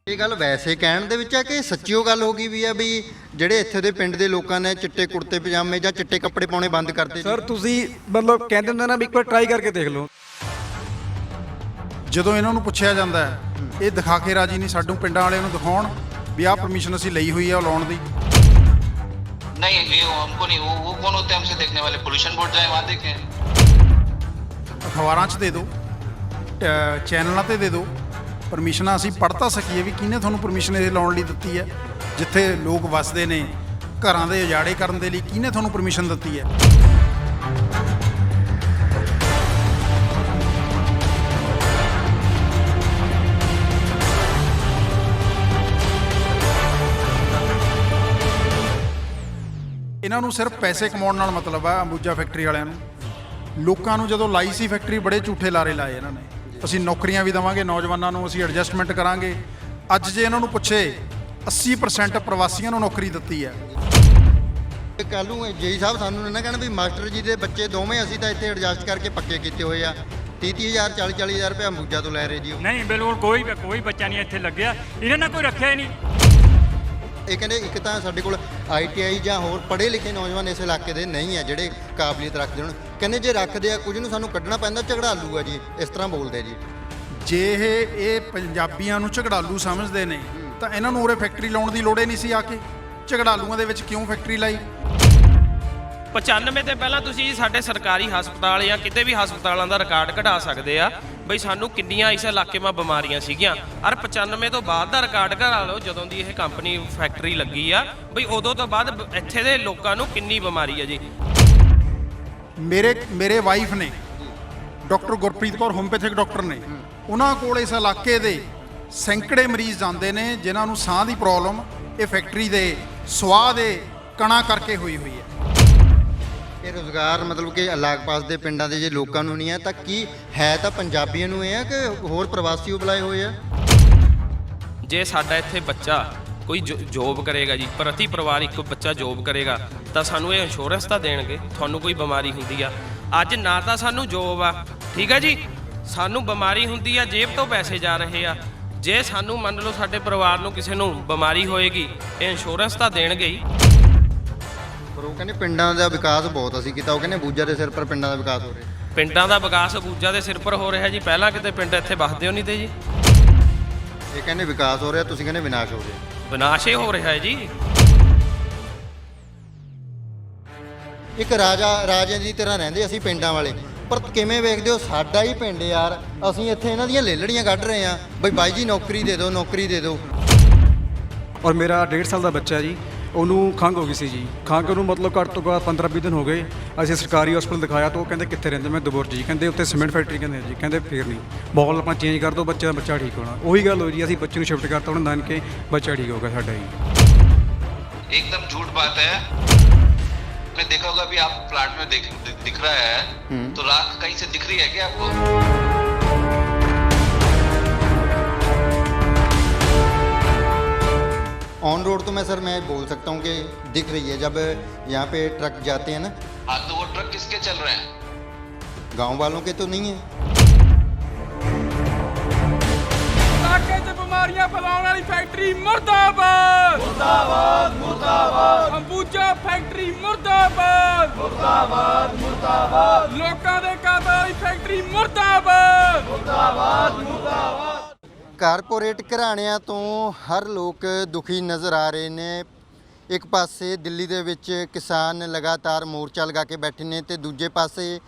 ਇਹ ਗੱਲ ਵੈਸੇ ਕਹਿਣ ਦੇ ਵਿੱਚ ਆ ਕਿ ਸੱਚੀਓ ਗੱਲ ਹੋ ਗਈ ਵੀ ਆ ਵੀ ਜਿਹੜੇ ਇੱਥੇ ਦੇ ਪਿੰਡ ਦੇ ਲੋਕਾਂ ਨੇ ਚਿੱਟੇ ਕੁੜਤੇ ਪਜਾਮੇ ਜਾਂ ਚਿੱਟੇ ਕੱਪੜੇ ਪਾਉਣੇ ਬੰਦ ਕਰਤੇ? ਸਰ ਤੁਸੀਂ ਮਤਲਬ ਕਹਿੰਦੇ ਹੁੰਦੇ ਨਾ ਵੀ ਇੱਕ ਵਾਰ ਟਰਾਈ ਕਰਕੇ ਦੇਖ ਲਓ। ਜਦੋਂ ਇਹਨਾਂ ਨੂੰ ਪੁੱਛਿਆ ਜਾਂਦਾ ਹੈ ਇਹ ਦਿਖਾ ਕੇ ਰਾਜੀ ਨਹੀਂ, ਸਾਨੂੰ ਪਿੰਡਾਂ ਵਾਲਿਆਂ ਨੂੰ ਦਿਖਾਉਣ ਵੀ ਆਹ ਪਰਮਿਸ਼ਨ ਅਸੀਂ ਲਈ ਹੋਈ ਆ ਲਾਉਣ ਦੀ। नहीं ये हमको नहीं, वो कौन होते हैं हमसे देखने वाले? पोल्यूशन बोर्ड जाए वहाँ देखें। ਅਖਬਾਰਾਂ 'ਚ ਦੇ ਦਿਓ, ਚੈਨਲਾਂ ਤੇ ਦੇ ਦਿਓ ਪਰਮਿਸ਼ਨਾਂ, ਅਸੀਂ ਪੜ੍ਹ ਤਾਂ ਸਕੀਏ ਵੀ ਕਿਹਨੇ ਤੁਹਾਨੂੰ ਪਰਮਿਸ਼ਨ ਇਹ ਲਾਉਣ ਲਈ ਦਿੱਤੀ ਹੈ। ਜਿੱਥੇ ਲੋਕ ਵਸਦੇ ਨੇ ਘਰਾਂ ਦੇ ਉਜਾੜੇ ਕਰਨ ਦੇ ਲਈ ਕਿਹਨੇ ਤੁਹਾਨੂੰ ਪਰਮਿਸ਼ਨ ਦਿੱਤੀ ਹੈ? ਇਹਨਾਂ ਨੂੰ ਸਿਰਫ ਪੈਸੇ ਕਮਾਉਣ ਨਾਲ ਮਤਲਬ ਆ ਅੰਬੂਜਾ ਫੈਕਟਰੀ ਵਾਲਿਆਂ ਨੂੰ। ਲੋਕਾਂ ਨੂੰ ਜਦੋਂ ਲਾਈ ਸੀ ਫੈਕਟਰੀ ਬੜੇ ਝੂਠੇ ਲਾਰੇ ਲਾਏ ਇਹਨਾਂ ਨੇ, ਅਸੀਂ ਨੌਕਰੀਆਂ ਵੀ ਦੇਵਾਂਗੇ ਨੌਜਵਾਨਾਂ ਨੂੰ, ਅਸੀਂ ਐਡਜਸਟਮੈਂਟ ਕਰਾਂਗੇ। ਅੱਜ ਜੇ ਇਹਨਾਂ ਨੂੰ ਪੁੱਛੇ 80% ਪ੍ਰਵਾਸੀਆਂ ਨੂੰ ਨੌਕਰੀ ਦਿੱਤੀ ਹੈ। ਕੱਲ੍ਹ ਨੂੰ ਜੀ ਸਾਹਿਬ ਸਾਨੂੰ ਨਾ ਕਹਿਣ ਵੀ ਮਾਸਟਰ ਜੀ ਦੇ ਬੱਚੇ ਦੋਵੇਂ ਅਸੀਂ ਤਾਂ ਇੱਥੇ ਐਡਜਸਟ ਕਰਕੇ ਪੱਕੇ ਕੀਤੇ ਹੋਏ ਆ, 30-30,000 40-40,000 ਰੁਪਏ ਅੰਬੂਜਾ ਤੋਂ ਲੈ ਰਹੇ ਜੀ। ਨਹੀਂ ਬਿਲਕੁਲ ਕੋਈ ਬੱਚਾ ਨਹੀਂ ਇੱਥੇ ਲੱਗਿਆ, ਇਹਨਾਂ ਨੇ ਕੋਈ ਰੱਖਿਆ ਹੀ ਨਹੀਂ। ਇਹ ਕਹਿੰਦੇ ਇੱਕ ਤਾਂ ਸਾਡੇ ਕੋਲ ITI ਜਾਂ ਹੋਰ ਪੜ੍ਹੇ ਲਿਖੇ ਨੌਜਵਾਨ ਇਸ ਇਲਾਕੇ ਦੇ ਨਹੀਂ ਆ ਜਿਹੜੇ ਕਾਬਲੀਅਤ ਰੱਖਦੇ ਹੋਣ। ਕਹਿੰਦੇ ਜੇ ਰੱਖਦੇ ਆ ਕੁਝ ਨੂੰ ਸਾਨੂੰ ਕੱਢਣਾ ਪੈਂਦਾ, ਝਗੜਾਲੂ ਆ ਜੀ, ਇਸ ਤਰ੍ਹਾਂ ਬੋਲਦੇ ਜੀ। ਜੇ ਇਹ ਪੰਜਾਬੀਆਂ ਨੂੰ ਝਗੜਾਲੂ ਸਮਝਦੇ ਨੇ ਤਾਂ ਇਹਨਾਂ ਨੂੰ ਉਰੇ ਫੈਕਟਰੀ ਲਾਉਣ ਦੀ ਲੋੜ ਹੀ ਨਹੀਂ ਸੀ। ਆ ਕੇ ਝਗੜਾਲੂਆਂ ਦੇ ਵਿੱਚ ਕਿਉਂ ਫੈਕਟਰੀ ਲਾਈ? 95 ਤੇ ਪਹਿਲਾਂ ਤੁਸੀਂ ਸਾਡੇ ਸਰਕਾਰੀ ਹਸਪਤਾਲ ਜਾਂ ਕਿਤੇ ਵੀ ਹਸਪਤਾਲਾਂ ਦਾ ਰਿਕਾਰਡ ਕਢਾ ਸਕਦੇ ਆ ਬਈ ਸਾਨੂੰ ਕਿੰਨੀਆਂ ਇਸ ਇਲਾਕੇ 'ਮਾ ਬਿਮਾਰੀਆਂ ਸੀਗੀਆਂ। ਔਰ 95 ਤੋਂ ਬਾਅਦ ਦਾ ਰਿਕਾਰਡ ਕਢਾ ਲਓ ਜਦੋਂ ਦੀ ਇਹ ਕੰਪਨੀ ਫੈਕਟਰੀ ਲੱਗੀ ਆ, ਬਈ ਉਦੋਂ ਤੋਂ ਬਾਅਦ ਇੱਥੇ ਦੇ ਲੋਕਾਂ ਨੂੰ ਕਿੰਨੀ ਬਿਮਾਰੀ ਆ ਜੀ। ਮੇਰੇ ਵਾਈਫ ਨੇ doctor Gurpreet Kaur homeopathic doctor ਨੇ, ਉਹਨਾਂ ਕੋਲ ਇਸ ਇਲਾਕੇ ਦੇ ਸੈਂਕੜੇ ਮਰੀਜ਼ ਜਾਂਦੇ ਨੇ ਜਿਨ੍ਹਾਂ ਨੂੰ ਸਾਹ ਦੀ ਪ੍ਰੋਬਲਮ ਇਹ ਫੈਕਟਰੀ ਦੇ ਸਵਾਹ ਦੇ ਕਣਾ ਕਰਕੇ ਹੋਈ ਹੈ। ਇਹ ਰੁਜ਼ਗਾਰ ਮਤਲਬ ਕਿ ਲਾਗ-ਪਾਸ ਦੇ ਪਿੰਡਾਂ ਦੇ ਜੇ ਲੋਕਾਂ ਨੂੰ ਨਹੀਂ ਹੈ ਤਾਂ ਕੀ ਹੈ ਤਾਂ ਪੰਜਾਬੀਆਂ ਨੂੰ ਇਹ ਆ ਕਿ ਹੋਰ ਪ੍ਰਵਾਸੀ ਬੁਲਾਏ ਹੋਏ ਆ? ਜੇ ਸਾਡਾ ਇੱਥੇ ਬੱਚਾ ਕੋਈ ਜੋਬ ਕਰੇਗਾ ਜੀ, ਪ੍ਰਤੀ ਪਰਿਵਾਰ ਇੱਕ ਬੱਚਾ ਜੋਬ ਕਰੇਗਾ ਤਾਂ ਸਾਨੂੰ ਇਹ ਇੰਸ਼ੋਰੈਂਸ ਤਾਂ ਦੇਣਗੇ। ਤੁਹਾਨੂੰ ਕੋਈ ਬਿਮਾਰੀ ਹੁੰਦੀ ਆ, ਅੱਜ ਨਾ ਤਾਂ ਸਾਨੂੰ ਜੋਬ ਆ, ਠੀਕ ਆ ਜੀ, ਸਾਨੂੰ ਬਿਮਾਰੀ ਹੁੰਦੀ ਆ, ਜੇਬ ਤੋਂ ਪੈਸੇ ਜਾ ਰਹੇ ਆ। ਜੇ ਸਾਨੂੰ ਮੰਨ ਲਓ ਸਾਡੇ ਪਰਿਵਾਰ ਨੂੰ ਕਿਸੇ ਨੂੰ ਬਿਮਾਰੀ ਹੋਏਗੀ, ਇਹ ਇੰਸ਼ੋਰੈਂਸ ਤਾਂ ਦੇਣਗੇ ਹੀ। ਪਰ ਉਹ ਕਹਿੰਦੇ ਪਿੰਡਾਂ ਦਾ ਵਿਕਾਸ ਬਹੁਤ ਅਸੀਂ ਕੀਤਾ, ਉਹ ਕਹਿੰਦੇ ਅੰਬੂਜਾ ਦੇ ਸਿਰ ਪਰ ਪਿੰਡਾਂ ਦਾ ਵਿਕਾਸ ਹੋ ਰਿਹਾ। ਪਿੰਡਾਂ ਦਾ ਵਿਕਾਸ ਅੰਬੂਜਾ ਦੇ ਸਿਰ ਪਰ ਹੋ ਰਿਹਾ ਜੀ, ਪਹਿਲਾਂ ਕਿਤੇ ਪਿੰਡ ਇੱਥੇ ਵਸਦੇ ਹੋ ਨਹੀਂ ਤੇ ਜੀ। ਇਹ ਕਹਿੰਦੇ ਵਿਕਾਸ ਹੋ ਰਿਹਾ, ਤੁਸੀਂ ਕਹਿੰਦੇ ਵਿਨਾਸ਼ ਹੋ ਰਿਹਾ। ਵਿਨਾਸ਼ ਹੀ ਹੋ ਰਿਹਾ ਹੈ ਜੀ। ਇੱਕ ਰਾਜੇ ਦੀ ਤਰ੍ਹਾਂ ਰਹਿੰਦੇ ਅਸੀਂ ਪਿੰਡਾਂ ਵਾਲੇ, ਪਰ ਕਿਵੇਂ ਵੇਖਦੇ ਹੋ ਸਾਡਾ ਹੀ ਪਿੰਡ ਯਾਰ, ਅਸੀਂ ਇੱਥੇ ਇਹਨਾਂ ਦੀਆਂ ਲੇਲੜੀਆਂ ਕੱਢ ਰਹੇ ਆ ਬਈ ਬਾਈ ਜੀ ਨੌਕਰੀ ਦੇ ਦਿਓ, ਨੌਕਰੀ ਦੇ ਦਿਓ। ਔਰ ਮੇਰਾ 1.5 ਸਾਲ ਦਾ ਬੱਚਾ ਜੀ, ਉਹਨੂੰ ਖੰਘ ਹੋ ਗਈ ਸੀ ਜੀ। ਖੰਘ ਨੂੰ ਮਤਲਬ ਘੱਟ ਤੋਂ ਘੱਟ 15-20 ਦਿਨ ਹੋ ਗਏ। ਅਸੀਂ ਸਰਕਾਰੀ ਹਸਪਤਾਲ ਦਿਖਾਇਆ ਤਾਂ ਉਹ ਕਹਿੰਦੇ ਕਿੱਥੇ ਰਹਿੰਦੇ? ਮੈਂ ਦਬੁਰਜ ਜੀ। ਕਹਿੰਦੇ ਉੱਥੇ ਸੀਮੈਂਟ ਫੈਕਟਰੀ ਕਹਿੰਦੇ ਜੀ। ਕਹਿੰਦੇ ਫੇਰ ਨਹੀਂ, ਮਾਹੌਲ ਆਪਣਾ ਚੇਂਜ ਕਰ ਦਿਓ, ਬੱਚਾ ਠੀਕ ਹੋਣਾ। ਉਹੀ ਗੱਲ ਹੋਈ ਜੀ, ਅਸੀਂ ਬੱਚੇ ਨੂੰ ਸ਼ਿਫਟ ਕਰਤਾ ਉਹਨਾਂ ਨਾਨਕੇ, ਬੱਚਾ ठीक होगा साडा ही। एकदम झूठ बात है। आपने देखा होगा अभी आप प्लांट में दिख रहा है तो राख कहीं से दिख रही है क्या आपको? ऑन रोड तो मैं बोल सकता हूँ कि दिख रही है जब यहाँ पे ट्रक जाते हैं ना। हाँ तो वो ट्रक किसके चल रहे हैं? गांव वालों के तो नहीं है। ਇਲਾਕੇ 'ਚ ਬਿਮਾਰੀਆਂ ਫੈਲਾਉਣ ਵਾਲੀ ਫੈਕਟਰੀ ਮੁਰਦਾਬਾਦ ਮੁਰਦਾਬਾਦ ਮੁਰਦਾਬਾਦ। ਅੰਬੂਜਾ ਫੈਕਟਰੀ ਮੁਰਦਾਬਾਦ ਮੁਰਦਾਬਾਦ ਮੁਰਦਾਬਾਦ। ਲੋਕਾਂ ਦੇ ਕਾਤਲ ਵਾਲੀ ਫੈਕਟਰੀ ਮੁਰਦਾਬਾਦ ਮੁਰਦਾਬਾਦ ਮੁਰਦਾਬਾਦ। ਕਾਰਪੋਰੇਟ ਘਰਾਣਿਆਂ ਤੋਂ ਹਰ ਲੋਕ ਦੁਖੀ ਨਜ਼ਰ ਆ ਰਹੇ ਨੇ। ਇੱਕ ਪਾਸੇ ਦਿੱਲੀ ਦੇ ਵਿੱਚ ਕਿਸਾਨ ਲਗਾਤਾਰ ਮੋਰਚਾ ਲਗਾ ਕੇ ਬੈਠੇ ਨੇ ਤੇ ਦੂਜੇ ਪਾਸੇ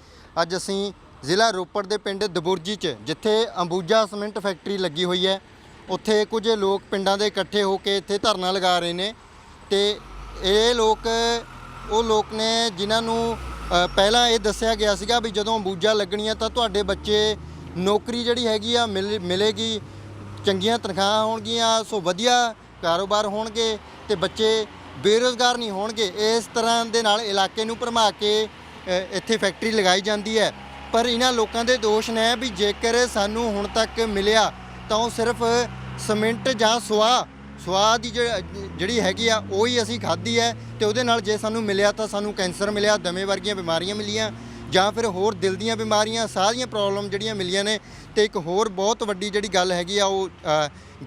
ਅੱਜ ਅਸੀਂ ਜ਼ਿਲ੍ਹਾ ਰੋਪੜ ਦੇ ਪਿੰਡ ਦਬੁਰਜੀ 'ਚ ਜਿੱਥੇ ਅੰਬੂਜਾ ਸੀਮੈਂਟ ਫੈਕਟਰੀ ਲੱਗੀ ਹੋਈ ਹੈ, ਉੱਥੇ ਕੁਝ ਲੋਕ ਪਿੰਡਾਂ ਦੇ ਇਕੱਠੇ ਹੋ ਕੇ ਇੱਥੇ ਧਰਨਾ ਲਗਾ ਰਹੇ ਨੇ। ਤੇ ਇਹ ਲੋਕ ਉਹ ਲੋਕ ਨੇ ਜਿਨ੍ਹਾਂ ਨੂੰ ਪਹਿਲਾਂ ਇਹ ਦੱਸਿਆ ਗਿਆ ਸੀਗਾ ਵੀ ਜਦੋਂ ਅੰਬੂਜਾ ਲੱਗਣੀਆਂ ਤਾਂ ਤੁਹਾਡੇ ਬੱਚੇ ਨੌਕਰੀ ਜਿਹੜੀ ਹੈਗੀ ਆ ਮਿਲੇਗੀ, ਚੰਗੀਆਂ ਤਨਖਾਹਾਂ ਹੋਣਗੀਆਂ, ਸੋ ਵਧੀਆ ਕਾਰੋਬਾਰ ਹੋਣਗੇ ਤੇ ਬੱਚੇ ਬੇਰੁਜ਼ਗਾਰ ਨਹੀਂ ਹੋਣਗੇ। ਇਸ ਤਰ੍ਹਾਂ ਦੇ ਨਾਲ ਇਲਾਕੇ ਨੂੰ ਭਰਮਾ ਕੇ ਇੱਥੇ ਫੈਕਟਰੀ ਲਗਾਈ ਜਾਂਦੀ ਹੈ। ਪਰ ਇਹਨਾਂ ਲੋਕਾਂ ਦੇ ਦੋਸ਼ ਨੇ ਵੀ ਜੇਕਰ ਸਾਨੂੰ ਹੁਣ ਤੱਕ ਮਿਲਿਆ ਤਾਂ ਉਹ ਸਿਰਫ ਸੀਮੈਂਟ ਜਾਂ ਸੁਆਹ ਦੀ ਜਿਹੜੀ ਹੈਗੀ ਆ ਉਹੀ ਅਸੀਂ ਖਾਧੀ ਹੈ ਤੇ ਉਹਦੇ ਨਾਲ ਜੇ ਸਾਨੂੰ ਮਿਲਿਆ ਤਾਂ ਸਾਨੂੰ ਕੈਂਸਰ ਮਿਲਿਆ, ਦਮੇ ਵਰਗੀਆਂ ਬਿਮਾਰੀਆਂ ਮਿਲੀਆਂ ਜਾਂ ਫਿਰ ਹੋਰ ਦਿਲ ਦੀਆਂ ਬਿਮਾਰੀਆਂ, ਸਾਹ ਦੀਆਂ ਪ੍ਰੋਬਲਮ ਜਿਹੜੀਆਂ ਮਿਲੀਆਂ ਨੇ। ਤੇ ਇੱਕ ਹੋਰ ਬਹੁਤ ਵੱਡੀ ਜਿਹੜੀ ਗੱਲ ਹੈਗੀ ਆ ਉਹ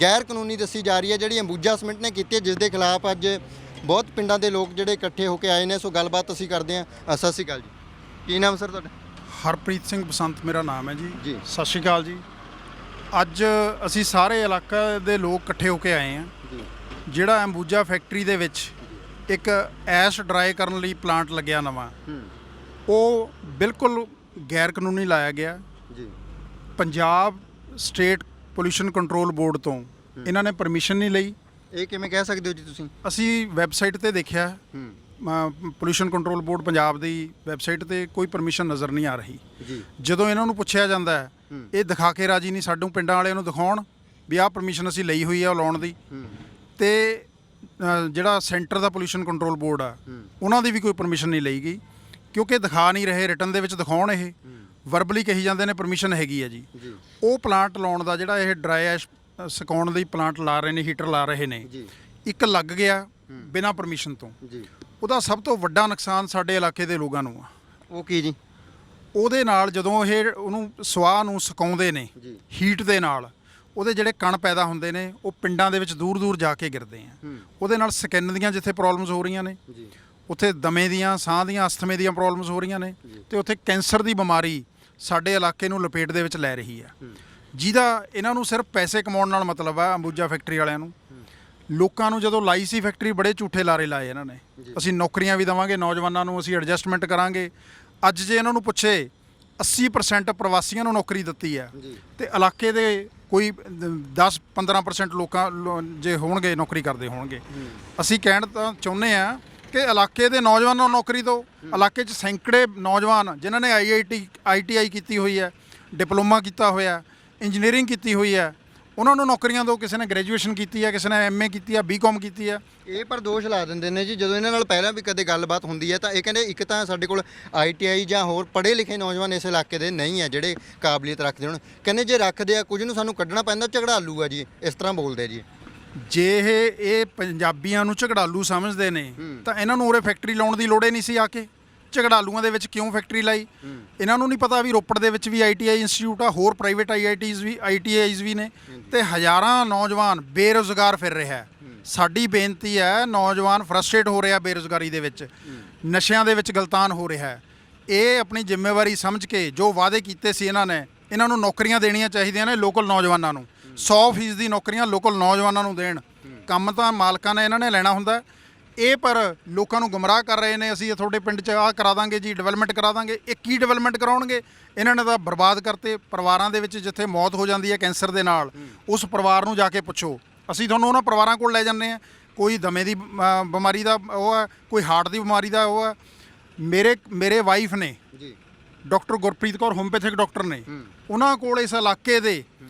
ਗੈਰ ਕਾਨੂੰਨੀ ਦੱਸੀ ਜਾ ਰਹੀ ਹੈ ਜਿਹੜੀ ਅੰਬੂਜਾ ਸੀਮੈਂਟ ਨੇ ਕੀਤੀ ਹੈ, ਜਿਸ ਦੇ ਖਿਲਾਫ ਅੱਜ ਬਹੁਤ ਪਿੰਡਾਂ ਦੇ ਲੋਕ ਜਿਹੜੇ ਇਕੱਠੇ ਹੋ ਕੇ ਆਏ ਨੇ। ਸੋ ਗੱਲਬਾਤ ਅਸੀਂ ਕਰਦੇ ਹਾਂ। ਸਤਿ ਸ਼੍ਰੀ ਅਕਾਲ ਜੀ, ਕੀ ਨਾਮ ਸਰ ਤੁਹਾਡਾ? ਹਰਪ੍ਰੀਤ ਸਿੰਘ ਬਸੰਤ ਮੇਰਾ ਨਾਮ ਹੈ ਜੀ। ਜੀ। ਸਤਿ ਸ਼੍ਰੀ ਅਕਾਲ ਜੀ। ਅੱਜ ਅਸੀਂ ਸਾਰੇ ਇਲਾਕਾ ਦੇ ਲੋਕ ਇਕੱਠੇ ਹੋ ਕੇ ਆਏ ਹਾਂ। ਜੀ। ਜਿਹੜਾ ਅੰਬੂਜਾ ਫੈਕਟਰੀ ਦੇ ਵਿੱਚ ਇੱਕ ਐਸ਼ ਡਰਾਈ ਕਰਨ ਲਈ ਪਲਾਂਟ ਲੱਗਿਆ ਨਵਾਂ, ਉਹ ਬਿਲਕੁਲ ਗੈਰ ਕਾਨੂੰਨੀ ਲਾਇਆ ਗਿਆ। ਜੀ। Punjab state pollution control board ਤੋਂ ਇਹਨਾਂ ਨੇ ਪਰਮਿਸ਼ਨ ਨਹੀਂ ਲਈ। ਇਹ ਕਿਵੇਂ ਕਹਿ ਸਕਦੇ ਹੋ ਜੀ ਤੁਸੀਂ? ਅਸੀਂ ਵੈਬਸਾਈਟ ਤੇ ਦੇਖਿਆ, ਪੋਲਿਊਸ਼ਨ ਕੰਟਰੋਲ ਬੋਰਡ ਪੰਜਾਬ ਦੀ ਵੈਬਸਾਈਟ ਤੇ ਕੋਈ ਪਰਮਿਸ਼ਨ ਨਜ਼ਰ ਨਹੀਂ ਆ ਰਹੀ। ਜੀ। ਜਦੋਂ ਇਹਨਾਂ ਨੂੰ ਪੁੱਛਿਆ ਜਾਂਦਾ ਹੈ, ਇਹ ਦਿਖਾ ਕੇ ਰਾਜੀ ਨਹੀਂ, ਸਾਨੂੰ ਪਿੰਡਾਂ ਵਾਲਿਆਂ ਨੂੰ ਦਿਖਾਉਣ ਵੀ ਆਹ ਪਰਮਿਸ਼ਨ ਅਸੀਂ ਲਈ ਹੋਈ ਆ ਲਾਉਣ ਦੀ। ਤੇ ਜਿਹੜਾ ਸੈਂਟਰ ਦਾ ਪੋਲਿਊਸ਼ਨ ਕੰਟਰੋਲ ਬੋਰਡ ਆ, ਉਹਨਾਂ ਦੀ ਵੀ ਕੋਈ ਪਰਮਿਸ਼ਨ ਨਹੀਂ ਲਈ ਗਈ, ਕਿਉਂਕਿ ਦਿਖਾ ਨਹੀਂ ਰਹੇ, ਰਿਟਨ ਦੇ ਵਿੱਚ ਦਿਖਾਉਣ। ਇਹ ਵਰਬਲੀ ਕਹੀ ਜਾਂਦੇ ਨੇ ਪਰਮਿਸ਼ਨ ਹੈਗੀ ਆ ਜੀ। ਉਹ ਪਲਾਂਟ ਲਾਉਣ ਦਾ ਜਿਹੜਾ ਇਹ ਡਰਾਈ ਐਸ਼ ਸੁਕਾਉਣ ਦੀ ਪਲਾਂਟ ਲਾ ਰਹੇ ਨੇ, ਹੀਟਰ ਲਾ ਰਹੇ ਨੇ, ਇੱਕ ਲੱਗ ਗਿਆ ਬਿਨਾਂ ਪਰਮਿਸ਼ਨ ਤੋਂ। ਉਹਦਾ ਸਭ ਤੋਂ ਵੱਡਾ ਨੁਕਸਾਨ ਸਾਡੇ ਇਲਾਕੇ ਦੇ ਲੋਕਾਂ ਨੂੰ ਆ। ਉਹ ਕੀ ਜੀ? ਉਹਦੇ ਨਾਲ ਜਦੋਂ ਇਹ ਉਹਨੂੰ ਸਵਾਹ ਨੂੰ ਸੁਕਾਉਂਦੇ ਨੇ ਹੀਟ ਦੇ ਨਾਲ, ਉਹਦੇ ਜਿਹੜੇ ਕਣ ਪੈਦਾ ਹੁੰਦੇ ਨੇ ਉਹ ਪਿੰਡਾਂ ਦੇ ਵਿੱਚ ਦੂਰ ਦੂਰ ਜਾ ਕੇ ਗਿਰਦੇ ਆ। ਉਹਦੇ ਨਾਲ ਸਕਿਨ ਦੀਆਂ ਜਿੱਥੇ ਪ੍ਰੋਬਲਮਸ ਹੋ ਰਹੀਆਂ ਨੇ, ਉੱਥੇ ਦਮੇ ਦੀਆਂ, ਸਾਹ ਦੀਆਂ, ਅਸਥਮੇ ਦੀਆਂ ਪ੍ਰੋਬਲਮਸ ਹੋ ਰਹੀਆਂ ਨੇ, ਤੇ ਉੱਥੇ ਕੈਂਸਰ ਦੀ ਬਿਮਾਰੀ ਸਾਡੇ ਇਲਾਕੇ ਨੂੰ ਲਪੇਟ ਦੇ ਵਿੱਚ ਲੈ ਰਹੀ ਆ। ਜਿਹਦਾ ਇਹਨਾਂ ਨੂੰ ਸਿਰਫ ਪੈਸੇ ਕਮਾਉਣ ਨਾਲ ਮਤਲਬ ਆ ਅੰਬੂਜਾ ਫੈਕਟਰੀ ਵਾਲਿਆਂ ਨੂੰ। ਲੋਕਾਂ ਨੂੰ ਜਦੋਂ ਲਾਈ ਸੀ ਫੈਕਟਰੀ, ਬੜੇ ਝੂਠੇ ਲਾਰੇ ਲਾਏ ਇਹਨਾਂ ਨੇ। ਅਸੀਂ ਨੌਕਰੀਆਂ ਵੀ ਦੇਵਾਂਗੇ ਨੌਜਵਾਨਾਂ ਨੂੰ, ਅਸੀਂ ਐਡਜਸਟਮੈਂਟ ਕਰਾਂਗੇ। ਅੱਜ ਜੇ ਇਹਨਾਂ ਨੂੰ ਪੁੱਛੇ 80% ਪ੍ਰਵਾਸੀਆਂ ਨੂੰ ਨੌਕਰੀ ਦਿੱਤੀ ਹੈ, ਤੇ ਇਲਾਕੇ ਦੇ ਕੋਈ 10-15% ਲੋਕਾਂ ਜੇ ਹੋਣਗੇ ਨੌਕਰੀ ਕਰਦੇ ਹੋਣਗੇ। ਅਸੀਂ ਕਹਿਣ ਤਾਂ ਚਾਹੁੰਦੇ ਹਾਂ ਕਿ ਇਲਾਕੇ ਦੇ ਨੌਜਵਾਨਾਂ ਨੂੰ ਨੌਕਰੀ ਦਿਓ। ਇਲਾਕੇ 'ਚ ਸੈਂਕੜੇ ਨੌਜਵਾਨ ਜਿਨ੍ਹਾਂ ਨੇ ITI ਕੀਤੀ ਹੋਈ ਹੈ, ਡਿਪਲੋਮਾ ਕੀਤਾ ਹੋਇਆ, ਇੰਜੀਨੀਅਰਿੰਗ ਕੀਤੀ ਹੋਈ ਹੈ, ਉਹਨਾਂ ਨੂੰ ਨੌਕਰੀਆਂ ਦਿਓ। ਕਿਸੇ ਨੇ ਗ੍ਰੈਜੂਏਸ਼ਨ ਕੀਤੀ ਹੈ, ਕਿਸੇ ਨੇ MA ਕੀਤੀ ਹੈ, BCom ਕੀਤੀ ਹੈ। ਇਹ ਪਰ ਦੋਸ਼ ਲਾ ਦਿੰਦੇ ਨੇ ਜੀ, ਜਦੋਂ ਇਹਨਾਂ ਨਾਲ ਪਹਿਲਾਂ ਵੀ ਕਦੇ ਗੱਲਬਾਤ ਹੁੰਦੀ ਹੈ ਤਾਂ ਇਹ ਕਹਿੰਦੇ ਇੱਕ ਤਾਂ ਸਾਡੇ ਕੋਲ ITI ਜਾਂ ਹੋਰ ਪੜ੍ਹੇ ਲਿਖੇ ਨੌਜਵਾਨ ਇਸ ਇਲਾਕੇ ਦੇ ਨਹੀਂ ਹੈ ਜਿਹੜੇ ਕਾਬਲੀਅਤ ਰੱਖਦੇ ਹੋਣ। ਕਹਿੰਦੇ ਜੇ ਰੱਖਦੇ ਆ, ਕੁਝ ਨੂੰ ਸਾਨੂੰ ਕੱਢਣਾ ਪੈਂਦਾ, ਝਗੜਾਲੂ ਆ ਜੀ, ਇਸ ਤਰ੍ਹਾਂ ਬੋਲਦੇ ਜੀ। ਜੇ ਇਹ ਪੰਜਾਬੀਆਂ ਨੂੰ ਝਗੜਾਲੂ ਸਮਝਦੇ ਨੇ ਤਾਂ ਇਹਨਾਂ ਨੂੰ ਉਰੇ ਫੈਕਟਰੀ ਲਾਉਣ ਦੀ ਲੋੜ ਹੀ ਨਹੀਂ ਸੀ। ਆ ਕੇ ਝਗੜਾਲੂਆਂ ਦੇ ਵਿੱਚ ਕਿਉਂ ਫੈਕਟਰੀ ਲਾਈ? ਇਹਨਾਂ ਨੂੰ ਨਹੀਂ ਪਤਾ ਵੀ ਰੋਪੜ ਦੇ ਵਿੱਚ ਵੀ ITI ਇੰਸਟੀਚਿਊਟ ਆ, ਹੋਰ ਪ੍ਰਾਈਵੇਟ ITIs ਵੀ ਨੇ, ਤੇ ਹਜ਼ਾਰਾਂ ਨੌਜਵਾਨ ਬੇਰੁਜ਼ਗਾਰ ਫਿਰ ਰਿਹਾ। ਸਾਡੀ ਬੇਨਤੀ ਹੈ, ਨੌਜਵਾਨ ਫਰਸਟ੍ਰੇਟ ਹੋ ਰਿਹਾ ਬੇਰੁਜ਼ਗਾਰੀ ਦੇ ਵਿੱਚ, ਨਸ਼ਿਆਂ ਦੇ ਵਿੱਚ ਗਲਤਾਨ ਹੋ ਰਿਹਾ। ਇਹ ਆਪਣੀ ਜ਼ਿੰਮੇਵਾਰੀ ਸਮਝ ਕੇ ਜੋ ਵਾਅਦੇ ਕੀਤੇ ਸੀ ਇਹਨਾਂ ਨੇ, ਇਹਨਾਂ ਨੂੰ ਨੌਕਰੀਆਂ ਦੇਣੀਆਂ ਚਾਹੀਦੀਆਂ ਨੇ। ਲੋਕਲ ਨੌਜਵਾਨਾਂ ਨੂੰ 100% ਦੀ ਨੌਕਰੀਆਂ ਲੋਕਲ ਨੌਜਵਾਨਾਂ ਨੂੰ ਦੇਣ। ਕੰਮ ਤਾਂ ਮਾਲਕਾਂ ਨੇ ਇਹਨਾਂ ਨੇ ਲੈਣਾ ਹੁੰਦਾ। ਇਹ ਪਰ ਲੋਕਾਂ ਨੂੰ ਗੁੰਮਰਾਹ ਕਰ ਰਹੇ ਨੇ। ਅਸੀਂ ਤੁਹਾਡੇ ਪਿੰਡ 'ਚ ਆਹ ਕਰਾ ਦਾਂਗੇ ਜੀ, ਡਿਵੈਲਪਮੈਂਟ ਕਰਾ ਦਾਂਗੇ। ਇਹ ਕੀ ਡਿਵੈਲਪਮੈਂਟ ਕਰਾਉਣਗੇ? ਇਹਨਾਂ ਨੇ ਤਾਂ ਬਰਬਾਦ ਕਰਤੇ। ਪਰਿਵਾਰਾਂ ਦੇ ਵਿੱਚ ਜਿੱਥੇ ਮੌਤ ਹੋ ਜਾਂਦੀ ਹੈ ਕੈਂਸਰ ਦੇ ਨਾਲ, ਉਸ ਪਰਿਵਾਰ ਨੂੰ ਜਾ ਕੇ ਪੁੱਛੋ। ਅਸੀਂ ਤੁਹਾਨੂੰ ਉਹਨਾਂ ਪਰਿਵਾਰਾਂ ਕੋਲ ਲੈ ਜਾਂਦੇ ਹਾਂ। ਕੋਈ ਦਮੇ ਦੀ ਬਿਮਾਰੀ ਦਾ ਉਹ ਹੈ, ਕੋਈ ਹਾਰਟ ਦੀ ਬਿਮਾਰੀ ਦਾ ਉਹ ਹੈ। ਮੇਰੇ ਵਾਈਫ ਨੇ doctor Gurpreet Kaur homeopathic doctor ਨੇ, ਉਹਨਾਂ ਕੋਲ ਇਸ ਇਲਾਕੇ ਦੇ